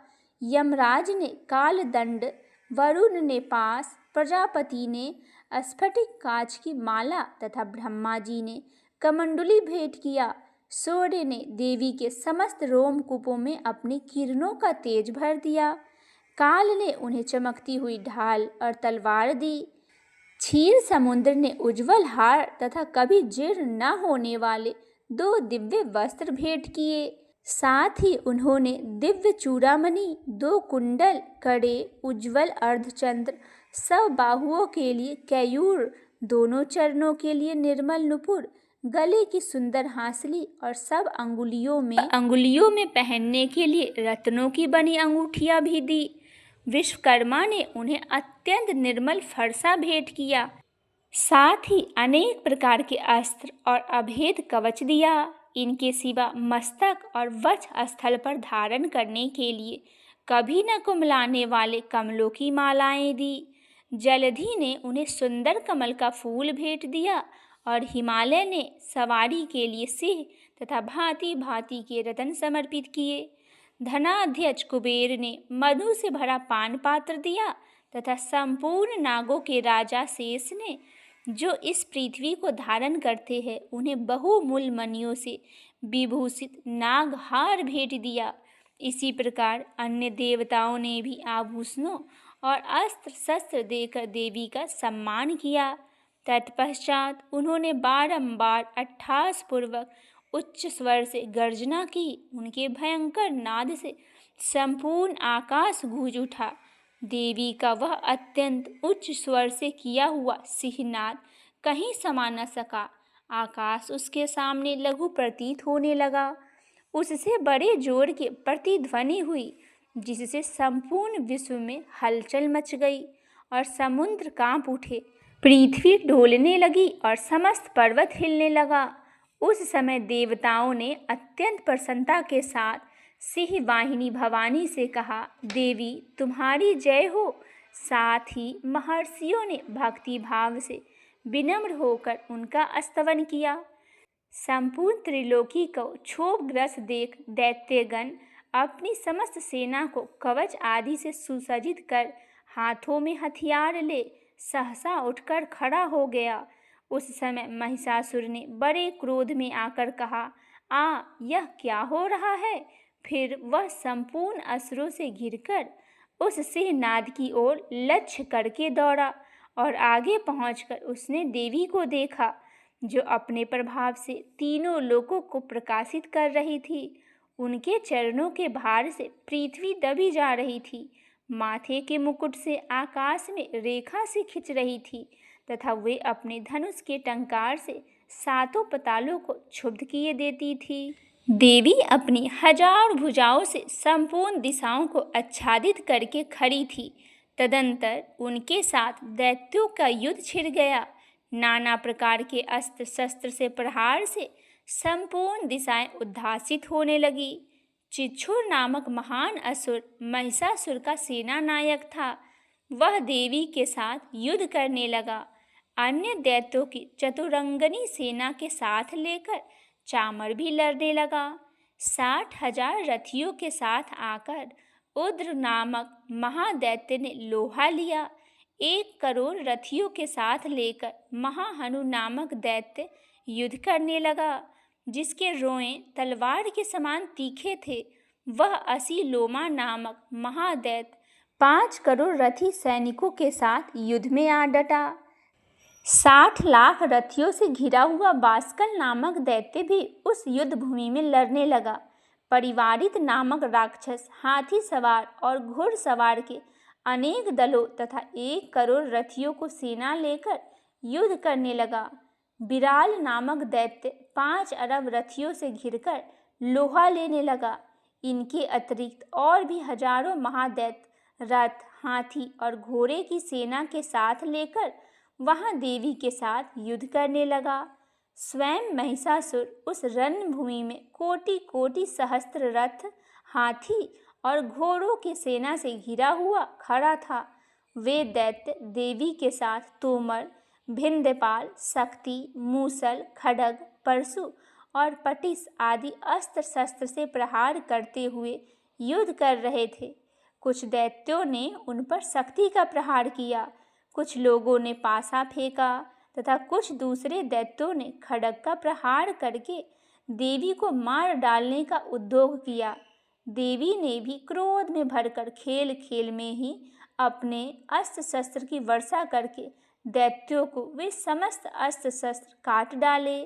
यमराज ने कालदंड, वरुण ने पास, प्रजापति ने स्फटिक कांच की माला तथा ब्रह्मा जी ने कमंडली भेंट किया। सूर्य ने देवी के समस्त रोमकूपों में अपनी किरणों का तेज भर दिया। काल ने उन्हें चमकती हुई ढाल और तलवार दी। क्षीर समुद्र ने उज्जवल हार तथा कभी जीर्ण न होने वाले 2 दिव्य वस्त्र भेंट किए। साथ ही उन्होंने दिव्य चूड़ामणि, 2 कुंडल, कड़े, उज्जवल अर्धचंद्र, सब बाहुओं के लिए कैयूर, दोनों चरणों के लिए निर्मल नुपुर, गले की सुंदर हांसली और सब अंगुलियों में पहनने के लिए रत्नों की बनी अंगूठियां भी दी। विश्वकर्मा ने उन्हें अत्यंत निर्मल फरसा भेंट किया। साथ ही अनेक प्रकार के अस्त्र और अभेद कवच दिया। इनके सिवा मस्तक और वक्ष स्थल पर धारण करने के लिए कभी न कुमलाने वाले कमलों की मालाएं दी। जलधि ने उन्हें सुंदर कमल का फूल भेंट दिया और हिमालय ने सवारी के लिए सिंह तथा भांति भांति के रत्न समर्पित किए। धनाध्यक्ष कुबेर ने मधु से भरा पान पात्र दिया तथा संपूर्ण नागों के राजा शेष ने, जो इस पृथ्वी को धारण करते हैं, उन्हें बहुमूल्य मणियों से विभूषित नागहार भेंट दिया। इसी प्रकार अन्य देवताओं ने भी आभूषणों और अस्त्र शस्त्र देकर देवी का सम्मान किया। तत्पश्चात उन्होंने बारंबार अट्ठास पूर्वक उच्च स्वर से गर्जना की। उनके भयंकर नाद से संपूर्ण आकाश गूंज उठा। देवी का वह अत्यंत उच्च स्वर से किया हुआ सिंहनाद कहीं समा न सका। आकाश उसके सामने लघु प्रतीत होने लगा। उससे बड़े जोर की प्रतिध्वनि हुई, जिससे संपूर्ण विश्व में हलचल मच गई और समुद्र कांप उठे। पृथ्वी डोलने लगी और समस्त पर्वत हिलने लगा। उस समय देवताओं ने अत्यंत प्रसन्नता के साथ सिंह वाहिनी भवानी से कहा, देवी तुम्हारी जय हो। साथ ही महर्षियों ने भक्ति भाव से विनम्र होकर उनका स्तवन किया। संपूर्ण त्रिलोकी को क्षोभग्रस्त देख दैत्यगण अपनी समस्त सेना को कवच आदि से सुसज्जित कर हाथों में हथियार ले सहसा उठकर खड़ा हो गया। उस समय महिषासुर ने बड़े क्रोध में आकर कहा, यह क्या हो रहा है? फिर वह संपूर्ण असुरों से घिरकर उस सिंहनाद की ओर लक्ष्य करके दौड़ा और आगे पहुंचकर उसने देवी को देखा, जो अपने प्रभाव से तीनों लोकों को प्रकाशित कर रही थी। उनके चरणों के भार से पृथ्वी दबी जा रही थी। माथे के मुकुट से आकाश में रेखा से खिंच रही थी तथा वे अपने धनुष के टंकार से 7 पतालों को क्षुब्ध किए देती थी। देवी अपनी 1000 भुजाओं से संपूर्ण दिशाओं को आच्छादित करके खड़ी थी। तदंतर उनके साथ दैत्यों का युद्ध छिड़ गया। नाना प्रकार के अस्त्र शस्त्र से प्रहार से संपूर्ण दिशाएं उद्भासित होने लगी। चिच्छुर नामक महान असुर महिषासुर का सेना नायक था। वह देवी के साथ युद्ध करने लगा। अन्य दैत्यों की चतुरंगनी सेना के साथ लेकर चामर भी लड़ने लगा। 60,000 रथियों के साथ आकर उद्र नामक महादैत्य ने लोहा लिया। 1 करोड़ रथियों के साथ लेकर महाहनु नामक दैत्य युद्ध करने लगा, जिसके रोएं तलवार के समान तीखे थे। वह असीलोमा नामक महादैत्य 5 करोड़ रथी सैनिकों के साथ युद्ध में आ डटा। 60 लाख रथियों से घिरा हुआ बास्कल नामक दैत्य भी उस युद्ध भूमि में लड़ने लगा। परिवारित नामक राक्षस हाथी सवार और घुड़सवार के अनेक दलों तथा 1 करोड़ रथियों को सेना लेकर युद्ध करने लगा। बिराल नामक दैत्य 5 अरब रथियों से घिरकर लोहा लेने लगा। इनके अतिरिक्त और भी हजारों महादैत्य रथ, हाथी और घोड़े की सेना के साथ लेकर वहां देवी के साथ युद्ध करने लगा। स्वयं महिषासुर उस रणभूमि में कोटि कोटि सहस्त्र रथ, हाथी और घोड़ों की सेना से घिरा हुआ खड़ा था। वे दैत्य देवी के साथ तोमर, भिंदपाल, शक्ति, मूसल, खड्ग, परशु और पटिस आदि अस्त्र शस्त्र से प्रहार करते हुए युद्ध कर रहे थे। कुछ दैत्यों ने उन पर शक्ति का प्रहार किया, कुछ लोगों ने पासा फेंका तथा कुछ दूसरे दैत्यों ने खड्ग का प्रहार करके देवी को मार डालने का उद्योग किया। देवी ने भी क्रोध में भरकर खेल खेल में ही अपने अस्त्र शस्त्र की वर्षा करके दैत्यों को वे समस्त अस्त्र शस्त्र काट डाले।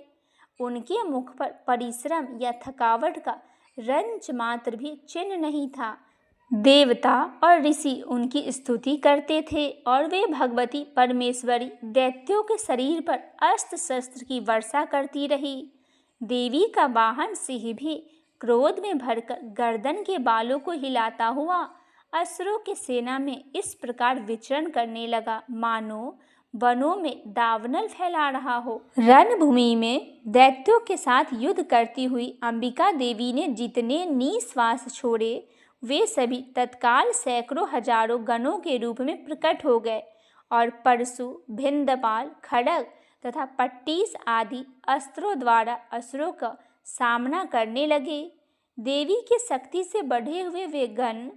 उनके मुख पर परिश्रम या थकावट का रंच मात्र भी चिन्ह नहीं था। देवता और ऋषि उनकी स्तुति करते थे और वे भगवती परमेश्वरी दैत्यों के शरीर पर अस्त्र शस्त्र की वर्षा करती रही। देवी का वाहन सिंह भी क्रोध में भरकर गर्दन के बालों को हिलाता हुआ असुरों की सेना में इस प्रकार विचरण करने लगा, मानो वनों में दावानल फैला रहा हो। रणभूमि में दैत्यों के साथ युद्ध करती हुई अंबिका देवी ने जितने निश्वास छोड़े, वे सभी तत्काल सैकड़ों हजारों गणों के रूप में प्रकट हो गए और परशु, भिंदपाल, खड्ग तथा पट्टिस आदि अस्त्रों द्वारा असुरों का सामना करने लगे। देवी की शक्ति से बढ़े हुए वे गण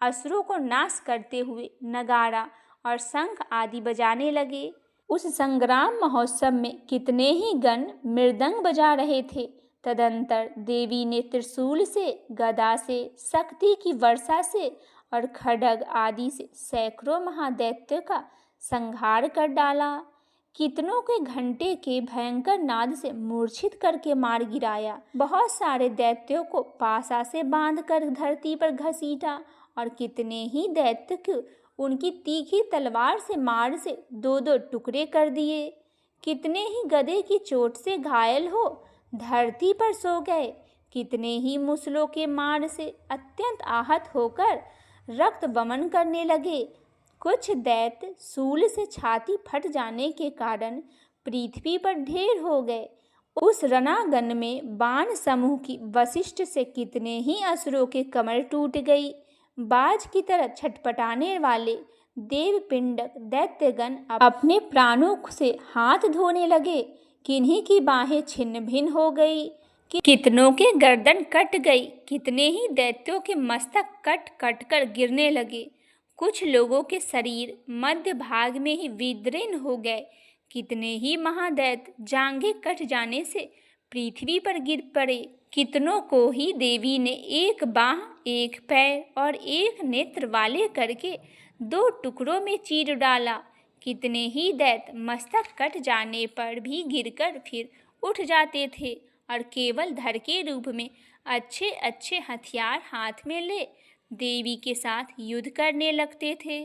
असुरों को नाश करते हुए नगाड़ा और शंख आदि बजाने लगे। उस संग्राम महोत्सव में कितने ही गण मृदंग बजा रहे थे। तदंतर देवी ने त्रिशूल से, गदा से, शक्ति की वर्षा से और खड्ग आदि से सैकड़ों महादैत्यों का संहार कर डाला। कितनों के घंटे के भयंकर नाद से मूर्छित करके मार गिराया। बहुत सारे दैत्यों को पासा से बांधकर धरती पर घसीटा और कितने ही दैत्य को उनकी तीखी तलवार से मार से 2-2 टुकड़े कर दिए। कितने ही गदे की चोट से घायल हो धरती पर सो गए। कितने ही मुसलों के मार से अत्यंत आहत होकर रक्त वमन करने लगे। कुछ दैत्य शूल से छाती फट जाने के कारण पृथ्वी पर ढेर हो गए। उस रणांगन में बाण समूह की वशिष्ठ से कितने ही असुरों के कमर टूट गई। बाज की तरह छटपटाने वाले देवपिंडक दैत्यगण अपने प्राणों से हाथ धोने लगे। किन्हीं की बाहें छिन्न भिन्न हो गई, कितनों के गर्दन कट गई। कितने ही दैत्यों के मस्तक कट कट कर गिरने लगे। कुछ लोगों के शरीर मध्य भाग में ही विदीर्ण हो गए। कितने ही महादैत्य जांघें कट जाने से पृथ्वी पर गिर पड़े। कितनों को ही देवी ने 1 बाह, 1 पैर और 1 नेत्र वाले करके 2 टुकड़ों में चीर डाला। कितने ही दैत्य मस्तक कट जाने पर भी गिरकर फिर उठ जाते थे और केवल धड़ के रूप में अच्छे अच्छे हथियार हाथ में ले देवी के साथ युद्ध करने लगते थे।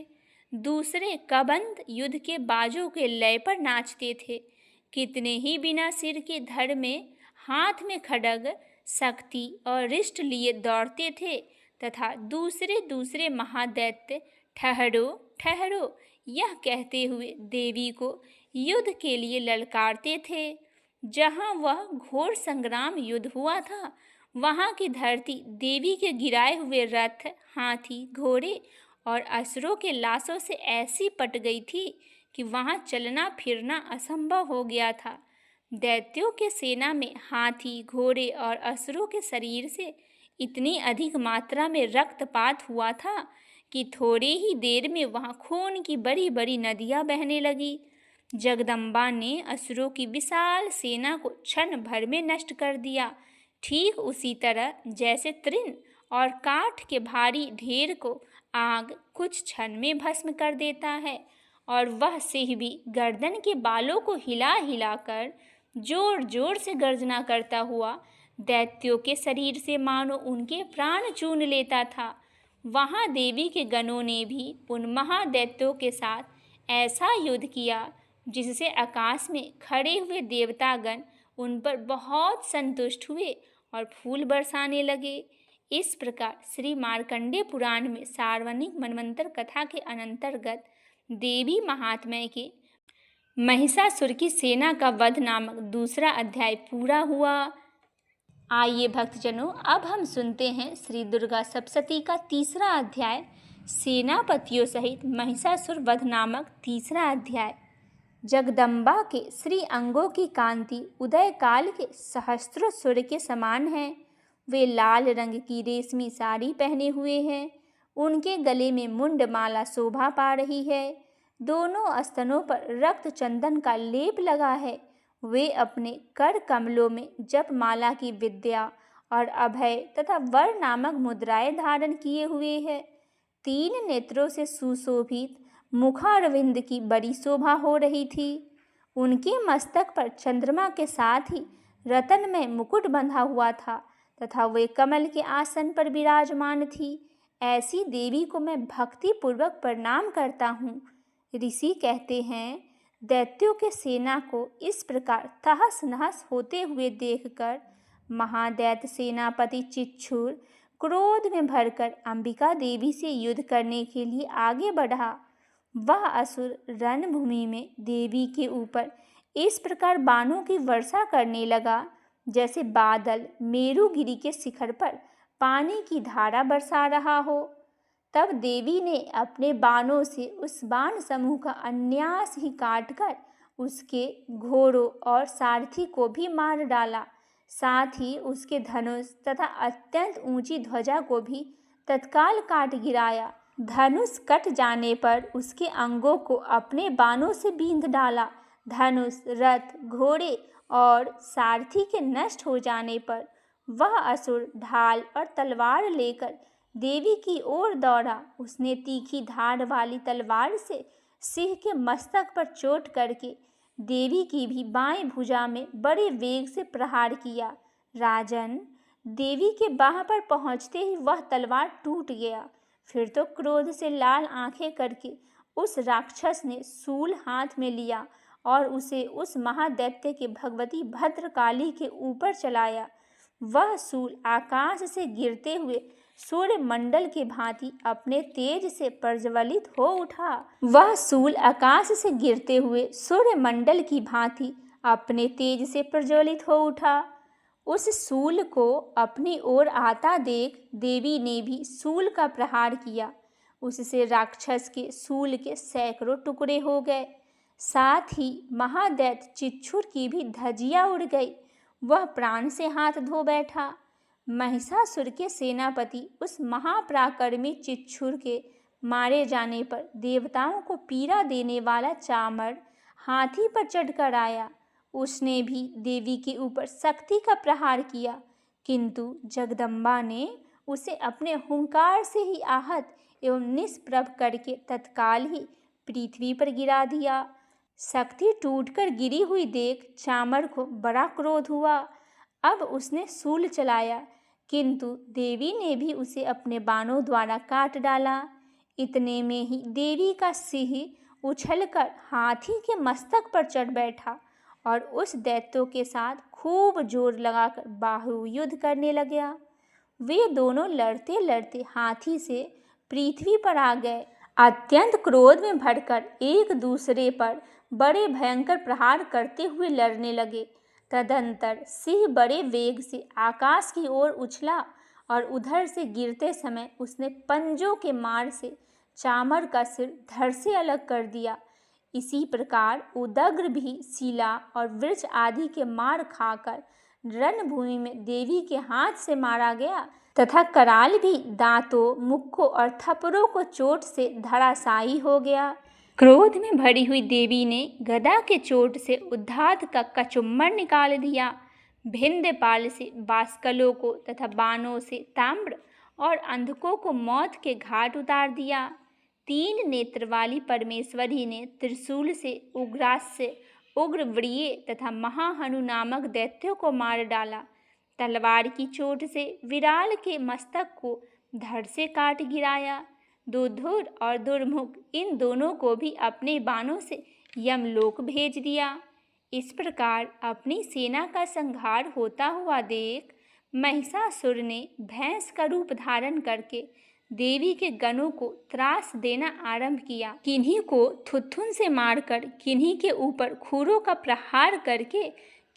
दूसरे कबंध युद्ध के बाजों के लय पर नाचते थे। कितने ही बिना सिर के धड़ में हाथ में खड्ग, शक्ति और रिष्ट लिए दौड़ते थे तथा दूसरे दूसरे महादैत्य ठहरो ठहरो यह कहते हुए देवी को युद्ध के लिए ललकारते थे। जहाँ वह घोर संग्राम युद्ध हुआ था, वहाँ की धरती देवी के गिराए हुए रथ, हाथी, घोड़े और असुरों के लाशों से ऐसी पट गई थी कि वहाँ चलना फिरना असंभव हो गया था। दैत्यों के सेना में हाथी, घोड़े और असुरों के शरीर से इतनी अधिक मात्रा में रक्तपात हुआ था कि थोड़े ही देर में वहाँ खून की बड़ी बड़ी नदियाँ बहने लगी। जगदम्बा ने असुरों की विशाल सेना को क्षण भर में नष्ट कर दिया, ठीक उसी तरह जैसे तृण और काठ के भारी ढेर को आग कुछ क्षण में भस्म कर देता है। और वह सिंह भी गर्दन के बालों को हिला हिलाकर जोर जोर से गर्जना करता हुआ दैत्यों के शरीर से मानो उनके प्राण चून लेता था। वहाँ देवी के गणों ने भी उन महादैत्यों के साथ ऐसा युद्ध किया जिससे आकाश में खड़े हुए देवतागण उन पर बहुत संतुष्ट हुए और फूल बरसाने लगे। इस प्रकार श्री मार्कंडेय पुराण में सार्वजनिक मनवंतर कथा के अंतर्गत देवी महात्म्य के महिषासुर की सेना का वध नामक दूसरा अध्याय पूरा हुआ। आइए भक्तजनों, अब हम सुनते हैं श्री दुर्गा सप्तशती का तीसरा अध्याय, सेनापतियों सहित महिषासुर वध नामक तीसरा अध्याय। जगदम्बा के श्री अंगों की कांति उदय काल के सहस्त्रों सूर्य के समान है। वे लाल रंग की रेशमी साड़ी पहने हुए हैं। उनके गले में मुंडमाला शोभा पा रही है। दोनों स्तनों पर रक्त चंदन का लेप लगा है। वे अपने कर कमलों में जपमाला की विद्या और अभय तथा वर नामक मुद्राएं धारण किए हुए हैं। 3 नेत्रों से सुशोभित मुखारविंद की बड़ी शोभा हो रही थी। उनके मस्तक पर चंद्रमा के साथ ही रत्नमय मुकुट बंधा हुआ था तथा वे कमल के आसन पर विराजमान थी। ऐसी देवी को मैं भक्ति पूर्वक प्रणाम करता हूँ। ऋषि कहते हैं, दैत्यों के सेना को इस प्रकार तहस नहस होते हुए देखकर महादैत्य सेनापति चिच्छुर क्रोध में भरकर अंबिका देवी से युद्ध करने के लिए आगे बढ़ा। वह असुर रणभूमि में देवी के ऊपर इस प्रकार बाणों की वर्षा करने लगा जैसे बादल मेरुगिरी के शिखर पर पानी की धारा बरसा रहा हो। तब देवी ने अपने बाणों से उस बाण समूह का अन्यास ही काटकर उसके घोड़ों और सारथी को भी मार डाला। साथ ही उसके धनुष तथा अत्यंत ऊंची ध्वजा को भी तत्काल काट गिराया। धनुष कट जाने पर उसके अंगों को अपने बाणों से बींध डाला। धनुष, रथ, घोड़े और सारथी के नष्ट हो जाने पर वह असुर ढाल और तलवार लेकर देवी की ओर दौड़ा। उसने तीखी धार वाली तलवार से सिंह के मस्तक पर चोट करके देवी की भी बाएं भुजा में बड़े वेग से प्रहार किया। राजन, देवी के बाह पर पहुंचते ही वह तलवार टूट गया। फिर तो क्रोध से लाल आंखें करके उस राक्षस ने शूल हाथ में लिया और उसे उस महादैत्य के भगवती भद्रकाली के ऊपर चलाया। वह शूल आकाश से गिरते हुए सूर्य मंडल की भांति अपने तेज से प्रज्वलित हो उठा। वह शूल आकाश से गिरते हुए सूर्य मंडल की भांति अपने तेज से प्रज्वलित हो उठा। उस शूल को अपनी ओर आता देख देवी ने भी शूल का प्रहार किया। उससे राक्षस के शूल के सैकड़ों टुकड़े हो गए। साथ ही महादैत्य चिच्छुर की भी धज्जियां उड़ गई। वह प्राण से हाथ धो बैठा। महिषासुर के सेनापति उस महापराक्रमी चिच्छुर के मारे जाने पर देवताओं को पीड़ा देने वाला चामर हाथी पर चढ़कर आया। उसने भी देवी के ऊपर शक्ति का प्रहार किया, किंतु जगदम्बा ने उसे अपने हुंकार से ही आहत एवं निष्प्रभ करके तत्काल ही पृथ्वी पर गिरा दिया। शक्ति टूटकर गिरी हुई देख चामर को बड़ा क्रोध हुआ। अब उसने शूल चलाया, किंतु देवी ने भी उसे अपने बाणों द्वारा काट डाला। इतने में ही देवी का सिंह उछलकर हाथी के मस्तक पर चढ़ बैठा और उस दैत्यों के साथ खूब जोर लगाकर बाहुयुद्ध करने लगा। वे दोनों लड़ते लड़ते हाथी से पृथ्वी पर आ गए। अत्यंत क्रोध में भरकर एक दूसरे पर बड़े भयंकर प्रहार करते हुए लड़ने लगे। तदंतर सिंह बड़े वेग से आकाश की ओर उछला और उधर से गिरते समय उसने पंजों के मार से चामर का सिर धड़ से अलग कर दिया। इसी प्रकार उदग्र भी शिला और वृक्ष आदि के मार खाकर रणभूमि में देवी के हाथ से मारा गया तथा कराल भी दांतों, मुक्कों और थप्पड़ों को चोट से धराशायी हो गया। क्रोध में भरी हुई देवी ने गदा के चोट से उद्धात का कचुम्बर निकाल दिया। भिंदपाल से बाष्कलों को तथा बाणों से ताम्र और अंधकों को मौत के घाट उतार दिया। 3 नेत्र वाली परमेश्वरी ने त्रिशूल से उग्रास्य, उग्रव्रिय तथा महाहनु नामक दैत्यों को मार डाला। तलवार की चोट से विराल के मस्तक को धड़ से काट गिराया। दुर्धुर और दुर्मुख इन दोनों को भी अपने बाणों से यमलोक भेज दिया। इस प्रकार अपनी सेना का संहार होता हुआ देख महिषासुर ने भैंस का रूप धारण करके देवी के गणों को त्रास देना आरंभ किया। किन्हीं को थुथुन से मारकर, किन्हीं के ऊपर खूरों का प्रहार करके,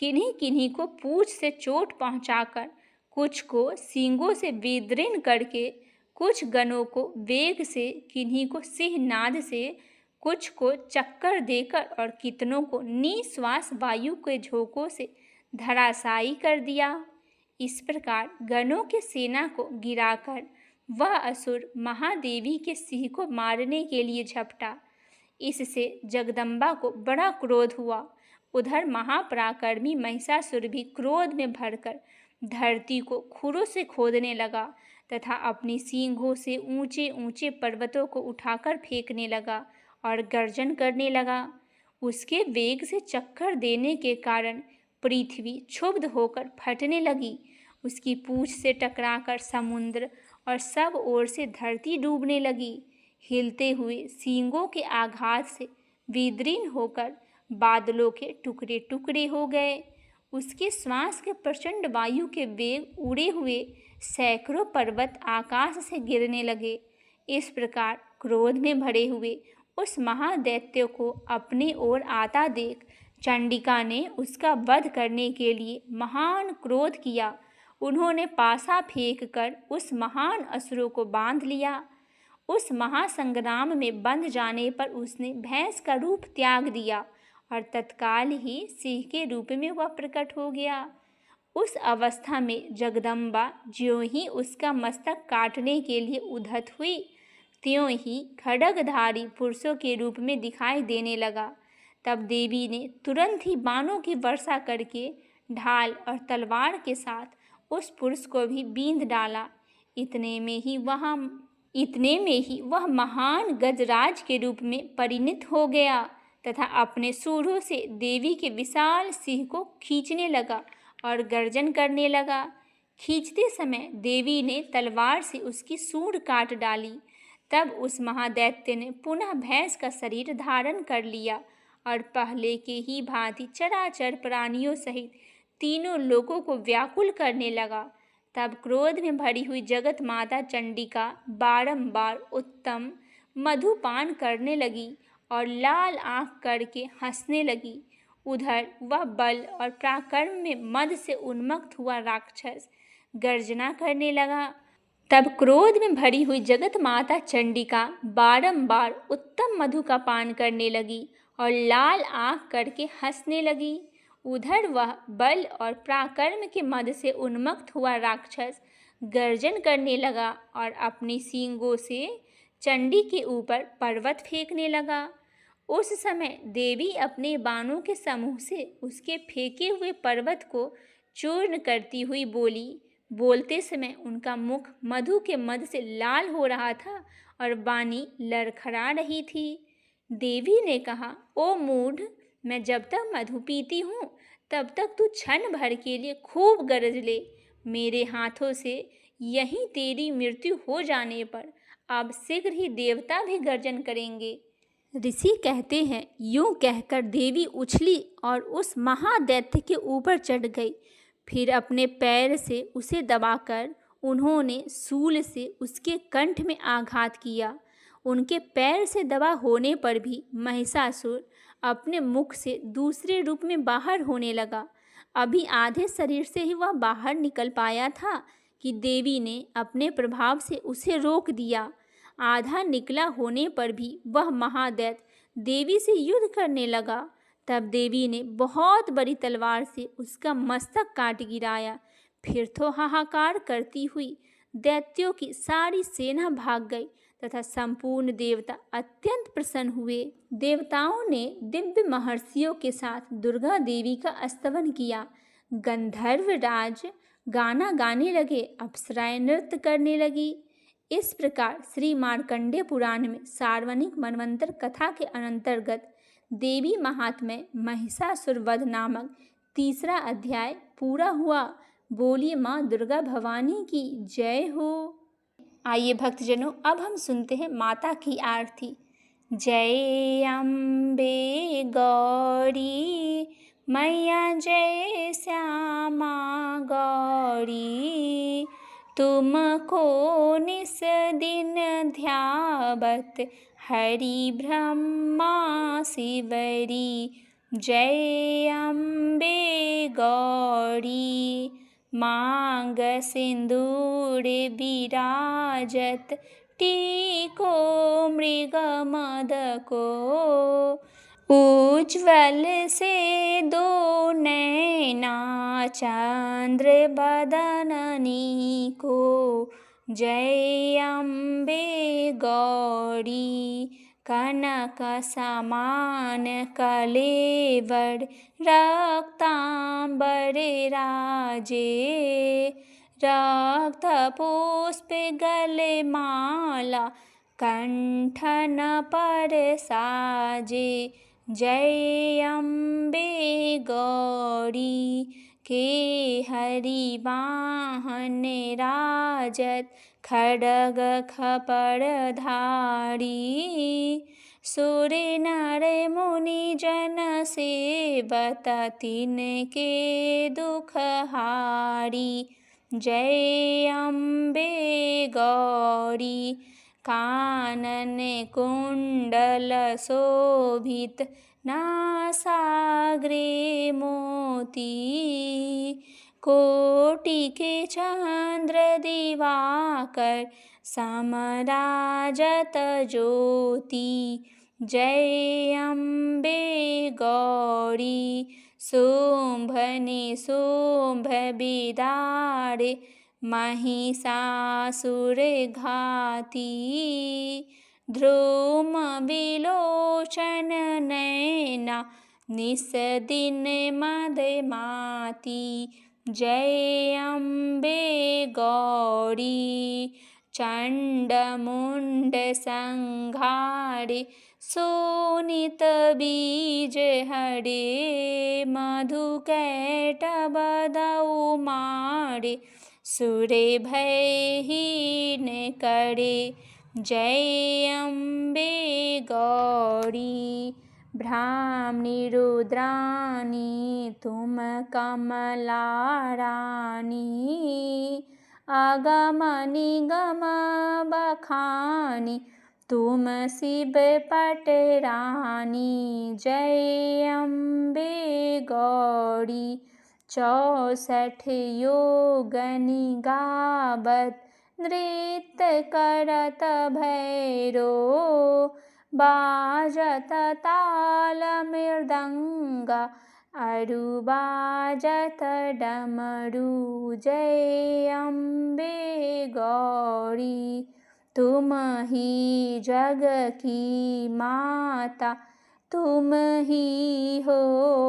किन्हीं किन्हीं को पूंछ से चोट पहुंचाकर, कुछ को सींगों से विदीर्ण करके, कुछ गणों को वेग से, किन्हीं को सिंहनाद से, कुछ को चक्कर देकर और कितनों को निश्वास वायु के झोंकों से धराशायी कर दिया। इस प्रकार गणों के सेना को गिराकर वह असुर महादेवी के सिंह को मारने के लिए झपटा। इससे जगदम्बा को बड़ा क्रोध हुआ। उधर महापराक्रमी महिषासुर भी क्रोध में भरकर धरती को खुरों से खोदने लगा तथा अपनी सींगों से ऊंचे ऊंचे पर्वतों को उठाकर फेंकने लगा और गर्जन करने लगा। उसके वेग से चक्कर देने के कारण पृथ्वी क्षुब्ध होकर फटने लगी। उसकी पूंछ से टकराकर समुद्र और सब ओर से धरती डूबने लगी। हिलते हुए सींगों के आघात से विदीर्ण होकर बादलों के टुकड़े टुकड़े हो गए। उसके श्वास के प्रचंड वायु के वेग उड़े हुए सैकड़ों पर्वत आकाश से गिरने लगे। इस प्रकार क्रोध में भरे हुए उस महादैत्य को अपनी ओर आता देख चंडिका ने उसका वध करने के लिए महान क्रोध किया। उन्होंने पासा फेंक कर उस महान असुर को बांध लिया। उस महासंग्राम में बंध जाने पर उसने भैंस का रूप त्याग दिया और तत्काल ही सिंह के रूप में वह प्रकट हो गया। उस अवस्था में जगदम्बा ज्यों ही उसका मस्तक काटने के लिए उद्यत हुई, त्यों ही खड्गधारी पुरुषों के रूप में दिखाई देने लगा। तब देवी ने तुरंत ही बाणों की वर्षा करके ढाल और तलवार के साथ उस पुरुष को भी बींध डाला। इतने में ही वह महान गजराज के रूप में परिणत हो गया तथा अपने सूंडों से देवी के विशाल सिंह को खींचने लगा और गर्जन करने लगा। खींचते समय देवी ने तलवार से उसकी सूंड काट डाली। तब उस महादैत्य ने पुनः भैंस का शरीर धारण कर लिया और पहले के ही भांति चराचर प्राणियों सहित तीनों लोगों को व्याकुल करने लगा। तब क्रोध में भरी हुई जगत माता चंडिका बारंबार उत्तम मधुपान करने लगी और लाल आंख करके हंसने लगी। उधर वह बल और पराक्रम में मद से उन्मत्त हुआ राक्षस गर्जना करने लगा। तब क्रोध में भरी हुई जगत माता चंडिका बारंबार उत्तम मधु का पान करने लगी और लाल आंख करके हंसने लगी। उधर वह बल और पराक्रम के मद से उन्मत्त हुआ राक्षस गर्जन करने लगा और अपनी सींगों से चंडी के ऊपर पर्वत फेंकने लगा। उस समय देवी अपने बाणों के समूह से उसके फेंके हुए पर्वत को चूर्ण करती हुई बोली। बोलते समय उनका मुख मधु के मद से लाल हो रहा था और वाणी लड़खड़ा रही थी। देवी ने कहा, ओ मूढ़, मैं जब तक मधु पीती हूँ तब तक तू क्षण भर के लिए खूब गरज ले। मेरे हाथों से यहीं तेरी मृत्यु हो जाने पर अब शीघ्र ही देवता भी गर्जन करेंगे। ऋषि कहते हैं, यूं कहकर देवी उछली और उस महादैत्य के ऊपर चढ़ गई। फिर अपने पैर से उसे दबाकर उन्होंने शूल से उसके कंठ में आघात किया। उनके पैर से दबा होने पर भी महिषासुर अपने मुख से दूसरे रूप में बाहर होने लगा। अभी आधे शरीर से ही वह बाहर निकल पाया था कि देवी ने अपने प्रभाव से उसे रोक दिया। आधा निकला होने पर भी वह महादैत्य देवी से युद्ध करने लगा। तब देवी ने बहुत बड़ी तलवार से उसका मस्तक काट गिराया। फिर तो हाहाकार करती हुई दैत्यों की सारी सेना भाग गई तथा संपूर्ण देवता अत्यंत प्रसन्न हुए। देवताओं ने दिव्य महर्षियों के साथ दुर्गा देवी का स्तवन किया। गंधर्व राज गाना गाने लगे, अप्सराएं नृत्य करने लगी। इस प्रकार श्री मार्कंडेय पुराण में सार्वजनिक मनवंतर कथा के अंतर्गत देवी महात्म्य महिषासुर वध नामक 3रा अध्याय पूरा हुआ। बोलिए माँ दुर्गा भवानी की जय हो। आइए भक्तजनों, अब हम सुनते हैं माता की आरती। जय अम्बे गौरी मैया, जय श्यामा गौरी, तुमको निस दिन ध्यावत हरि ब्रह्मा शिवरी। जय अम्बे गौरी मांग सिंदूर विराजत, टीको मृग मद को, उज्ज्वल से दो नैना चंद्र बदननी को। जय अम्बे गौरी कनक समान कलेवर, रक्तांबर राजे, रक्त पुष्प गले माला कंठन पर साजे। जय अम्बे गौरी के हरि वाहन राजत, खड्ग खपर धारी, सुर नर मुनि जन सेवत, तिनके दुख हारी। जय अम्बे गौरी कानन कुंडल शोभित, नासाग्रे मोती, कोटि के चंद्र दिवाकर, समराजत ज्योति। जय अम्बे गौरी शुंभ निशुंभ बिदारे, महिषासुर घाती, ध्रुम विलोचन नैना, निस दिन मदमाती। जय अम्बे गौरी चंड मुंड संहारे, शोणित बीज हरे, मधु कैटभ दऊ मारे, सुरे भयहीन करे। जय अम्बे गौरी ब्राह्मणी रुद्राणी, तुम कमला रानी, अगम निगम बखानी, तुम शिव पट रानी। जय अम्बे गौरी 64 योगनि गावत, नृत्य करत भैरो, बाजत ताल मृदंगा, अरु बाजत डमरू। जय अम्बे गौरी तुम ही जग की माता, तुम ही हो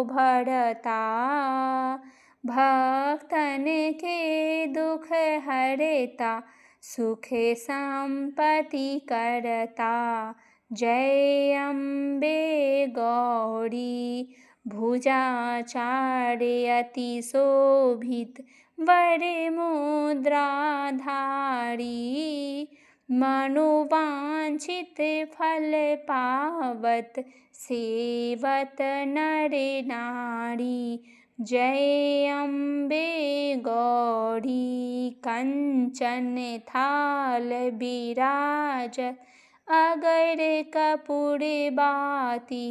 भरता, भक्तन के दुख हरता, सुख संपत्ति करता। जय अम्बे गौरी भुजाचार्य अति शोभित, वर मुद्राधारी, मनोवांछित फल पावत, सेवत नर नारी। जय अम्बे गौरी कंचन थाल बिराजत, अगर कपूर बाती,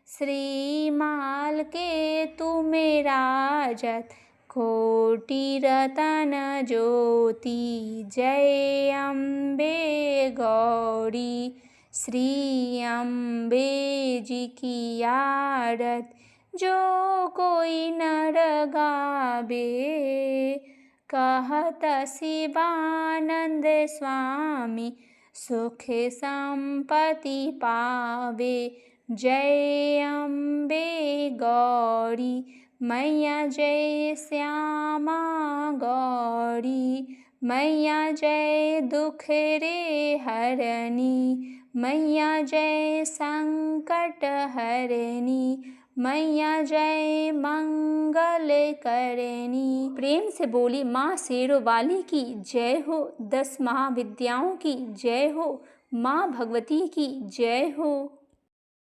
श्रीमाल के तुम राजत, कोटि रतन ज्योति। जय अम्बे गौरी श्री अम्बे जी की आरत जो कोई नर गावे, कहत शिवानंद स्वामी सुख संपत्ति पावे। जय अम्बे गौरी मैया, जय श्यामा गौरी मैया, जय दुख रे हरनी मैया, जय संकट हरनी मैया, जय मंगल करनी। प्रेम से बोली माँ शेरों वाली की जय हो। 10 महाविद्याओं की जय हो। माँ भगवती की जय हो।